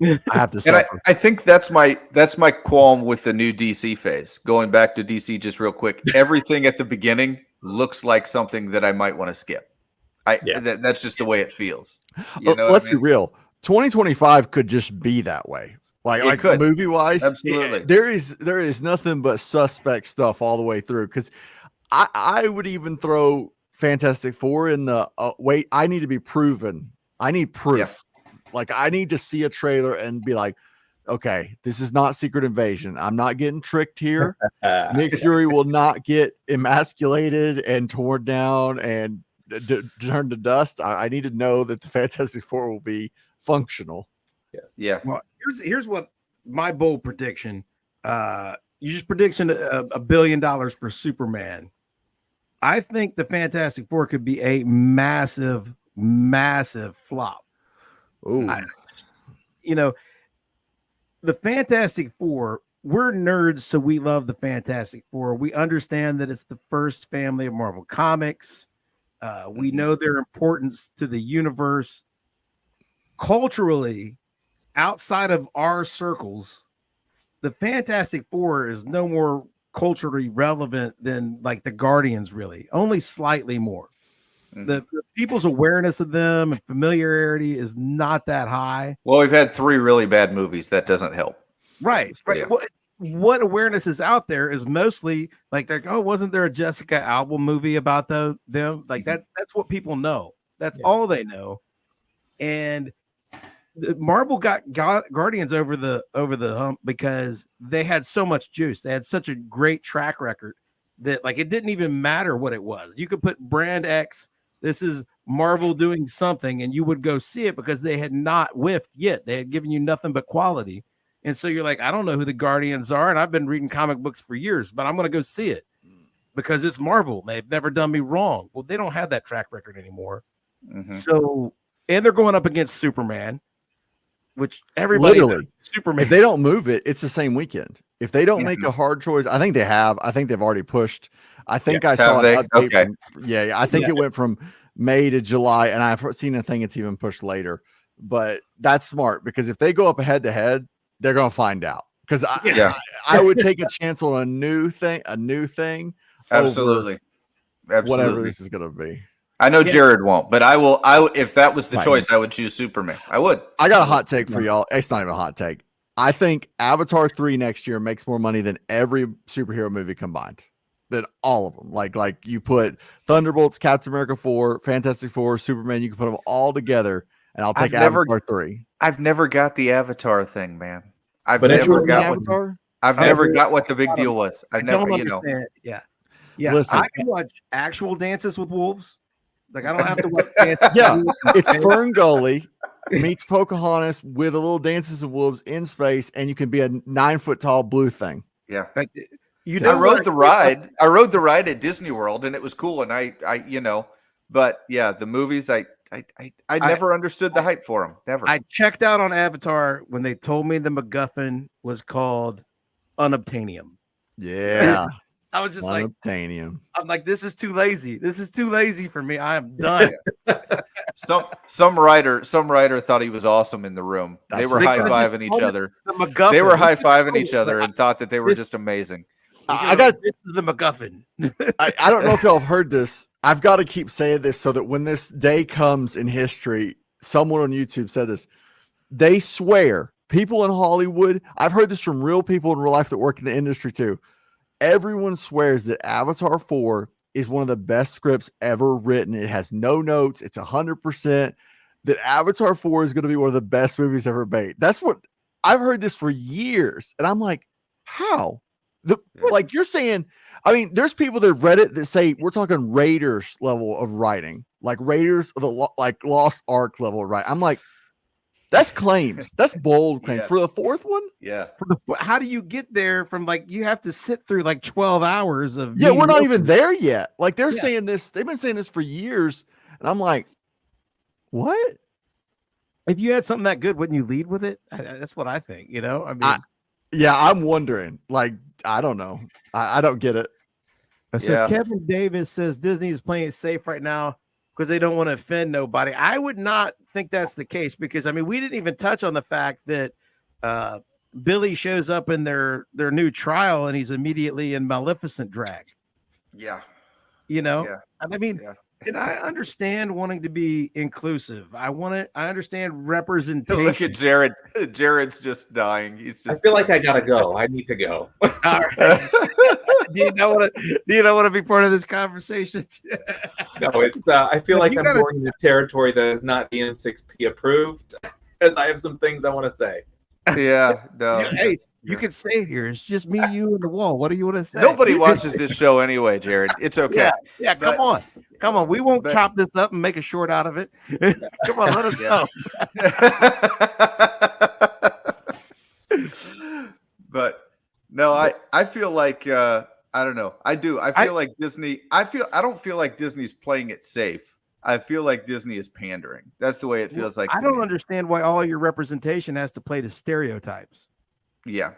I have to say, I think that's my qualm with the new DC phase. Going back to DC just real quick, everything at the beginning looks like something that I might want to skip. That's just the way it feels. Let's be real. 2025 could just be that way. Like movie wise, absolutely. There is nothing but suspect stuff all the way through. Because I would even throw Fantastic Four in the wait. I need to be proven. I need proof. Yeah. Like I need to see a trailer and be like, okay, this is not Secret Invasion. I'm not getting tricked here. Nick Fury will not get emasculated and torn down and turned to dust. I need to know that the Fantastic Four will be functional. Yes. Yeah. Well, here's what my bold prediction. You just predicted $1 billion for Superman. I think the Fantastic Four could be a massive, massive flop. Ooh. The Fantastic Four, we're nerds, so we love the Fantastic Four. We understand that it's the first family of Marvel Comics. We know their importance to the universe. Culturally, outside of our circles, the Fantastic Four is no more culturally relevant than like the Guardians, really, only slightly more. The people's awareness of them and familiarity is not that high. Well, we've had 3 really bad movies. That doesn't help. Right. Yeah. What awareness is out there is mostly like, wasn't there a Jessica Alba movie about them? Like that's what people know. That's all they know. And Marvel got Guardians over the hump because they had so much juice. They had such a great track record that like it didn't even matter what it was. You could put brand X, this is Marvel doing something, and you would go see it because they had not whiffed yet. They had given you nothing but quality. And so you're like, I don't know who the Guardians are, and I've been reading comic books for years, but I'm going to go see it because it's Marvel. They've never done me wrong. Well, they don't have that track record anymore. Mm-hmm. So, and they're going up against Superman, which everybody literally Superman. If they don't move it, it's the same weekend. If they don't make a hard choice, I think they have. I think they've already pushed. I think I saw an update. Okay. I think it went from May to July, and I've seen a thing it's even pushed later. But that's smart because if they go up head to head, they're going to find out. Because I would take a chance on a new thing. Absolutely. Whatever this is going to be. I know Jared won't, but I will. If that was the choice, I would choose Superman. I would. I got a hot take for y'all. It's not even a hot take. I think Avatar 3 next year makes more money than every superhero movie combined. Than all of them. Like you put Thunderbolts, Captain America 4, Fantastic Four, Superman, you can put them all together, and I'll take Avatar 3. I've never got the Avatar thing, man. I've never got what the big deal was. I've never, Yeah. Listen, I can watch actual Dances with Wolves. Like I don't have to watch. It's Fern Gully meets Pocahontas with a little Dances with Wolves in space, and you can be a 9-foot tall blue thing. Yeah. I rode the ride. I rode the ride at Disney World, and it was cool. And I but yeah, the movies, I never understood the hype for them. Never. I checked out on Avatar when they told me the MacGuffin was called Unobtainium. Yeah. I was just Unobtainium. I'm like, this is too lazy. This is too lazy for me. I am done. Some writer thought he was awesome in the room. They were high-fiving each other. They were high-fiving each other and thought that they were just amazing. This is the MacGuffin. I don't know if y'all have heard this. I've got to keep saying this so that when this day comes in history, someone on YouTube said this. They swear, people in Hollywood, I've heard this from real people in real life that work in the industry too. Everyone swears that Avatar 4 is one of the best scripts ever written. It has no notes. It's 100%. That Avatar 4 is going to be one of the best movies ever made. That's what I've heard this for years. And I'm like, how? Like you're saying, I mean, there's people that read it that say we're talking Raiders level of writing, like Raiders of the Lost Ark level of writing. I'm like, that's claims. That's bold claims. For the fourth one? Yeah. How do you get there from you have to sit through 12 hours of we're not even there yet. Like they're saying this, they've been saying this for years. And I'm like, what? If you had something that good, wouldn't you lead with it? That's what I think, I mean, I'm wondering. I don't know. I don't get it. So Kevin Davis says Disney is playing it safe right now because they don't want to offend nobody. I would not think that's the case because, I mean, we didn't even touch on the fact that Billy shows up in their new trial and he's immediately in Maleficent drag. Yeah. I mean, and I understand wanting to be inclusive. I understand representation. Look at Jared. Jared's just dying. I feel like I gotta go. I need to go. All right. Do you not want to be part of this conversation? No, it's. I feel like I'm going into territory that is not DN6P approved, because I have some things I want to say. Yeah, no. Hey, you can say it here. It's just me, you, and the wall. What do you want to say? Nobody watches this show anyway, Jared. It's okay. Yeah. Come on. We won't chop this up and make a short out of it. Come on, let us know. But no, I feel like I don't know. I do. I feel like Disney. I don't feel like Disney's playing it safe. I feel like Disney is pandering. That's the way it feels like. I don't understand why all your representation has to play to stereotypes. Yeah.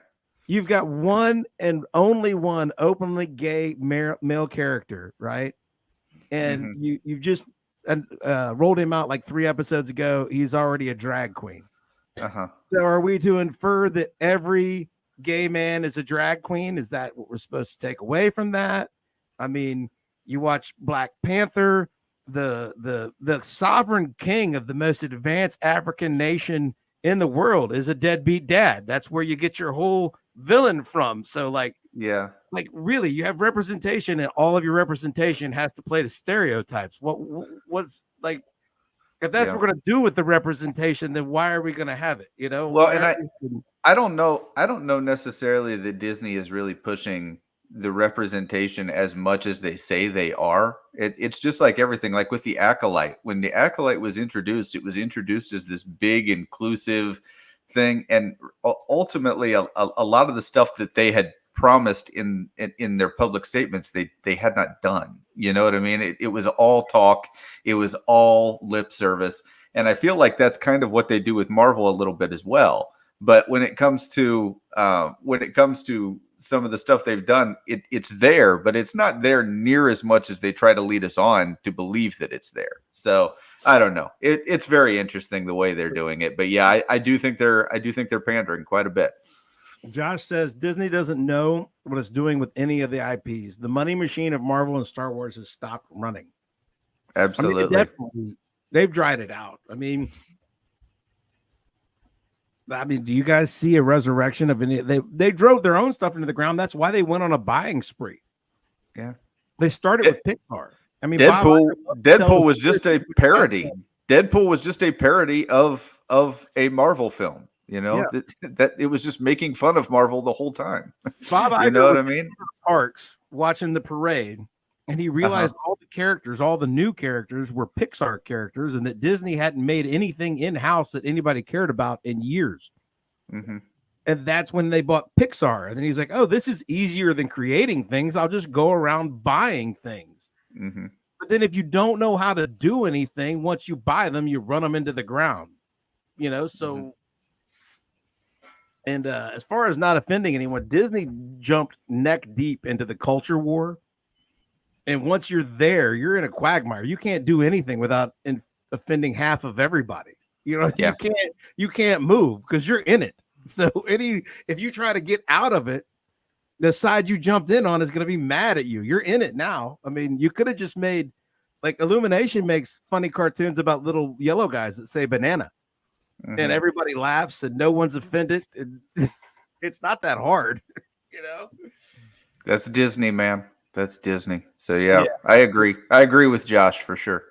You've got one and only one openly gay male character, right? And you've just rolled him out 3 episodes ago. He's already a drag queen. Uh-huh. So are we to infer that every gay man is a drag queen? Is that what we're supposed to take away from that? I mean, you watch Black Panther, the sovereign king of the most advanced African nation in the world is a deadbeat dad. That's where you get your whole villain from. So really, you have representation, and all of your representation has to play to stereotypes. What's If that's what we're going to do with the representation, then why are we going to have it? You know. Well, and I don't know necessarily that Disney is really pushing the representation as much as they say they are. It's just like everything, like with the Acolyte. When the Acolyte was introduced, it was introduced as this big inclusive thing, and ultimately a lot of the stuff that they had promised in their public statements they had not done. You know what I mean? It was all talk, it was all lip service, and I feel like that's kind of what they do with Marvel a little bit as well. But when it comes to some of the stuff they've done, it's there, but it's not there near as much as they try to lead us on to believe that it's there. So I don't know. It's very interesting the way they're doing it. But yeah, I do think they're pandering quite a bit. Josh says Disney doesn't know what it's doing with any of the IPs. The money machine of Marvel and Star Wars has stopped running. Absolutely. They've dried it out. I mean, do you guys see a resurrection of any? They drove their own stuff into the ground. That's why they went on a buying spree. Yeah. They started with Pixar. I mean, Deadpool was just a parody. Deadpool was just a parody of a Marvel film. You know, that it was just making fun of Marvel the whole time. Bob, you know what I mean? Parks watching the parade, and he realized all the characters, all the new characters were Pixar characters, and that Disney hadn't made anything in-house that anybody cared about in years. Mm-hmm. And that's when they bought Pixar. And then he's like, oh, this is easier than creating things. I'll just go around buying things. Mm-hmm. But then if you don't know how to do anything, once you buy them, you run them into the ground. You know, so... Mm-hmm. And as far as not offending anyone, Disney jumped neck deep into the culture war. And once you're there, you're in a quagmire. You can't do anything without offending half of everybody. You know, you can't move because you're in it. So if you try to get out of it, the side you jumped in on is going to be mad at you. You're in it now. I mean, you could have just made, like, Illumination makes funny cartoons about little yellow guys that say banana. Mm-hmm. And everybody laughs and no one's offended. It's not that hard, you know. That's Disney, man. That's Disney. So yeah, I agree. I agree with Josh for sure.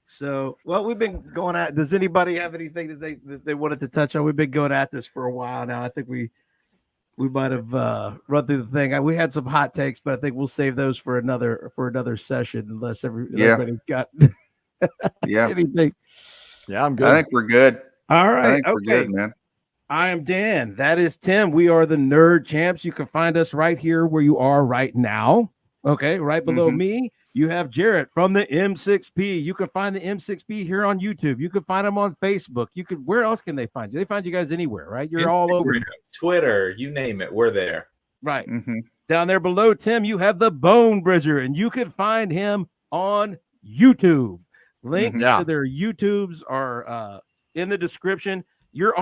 So, well, we've been going at. Does anybody have anything that they wanted to touch on? We've been going at this for a while now. I think we might have run through the thing. We had some hot takes, but I think we'll save those for another session, unless everybody got anything. Yeah, I'm good. I think we're good. All right. I think we're good, man. I am Dan. That is Tim. We are the Nerd Champs. You can find us right here where you are right now. Okay. Right below me, you have Jared from the M6P. You can find the M6P here on YouTube. You can find them on Facebook. Where else can they find you? They find you guys anywhere, right? You're all over Twitter, you name it. We're there. Right. Mm-hmm. Down there below Tim, you have the Bone Bridger, and you can find him on YouTube. Links to their YouTubes are in the description. Your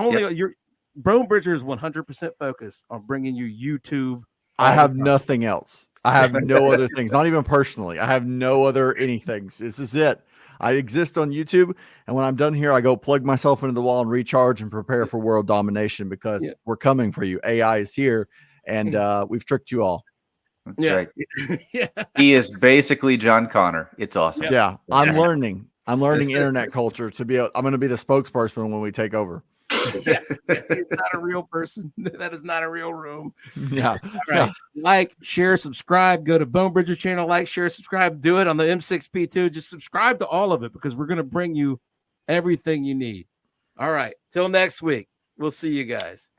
Bone Bridger is 100% focused on bringing you YouTube. I have nothing else. I have no other things, not even personally. I have no other anything. This is it. I exist on YouTube, and when I'm done here, I go plug myself into the wall and recharge and prepare for world domination because we're coming for you. AI is here, and we've tricked you all. That's right. He is basically John Connor. It's awesome. Yeah, I'm learning. I'm learning internet culture to be. I'm going to be the spokesperson when we take over. He's not a real person. That is not a real room. Yeah. All right. Like, share, subscribe. Go to Bone Bridger channel. Like, share, subscribe. Do it on the M6P too. Just subscribe to all of it because we're going to bring you everything you need. All right. Till next week. We'll see you guys.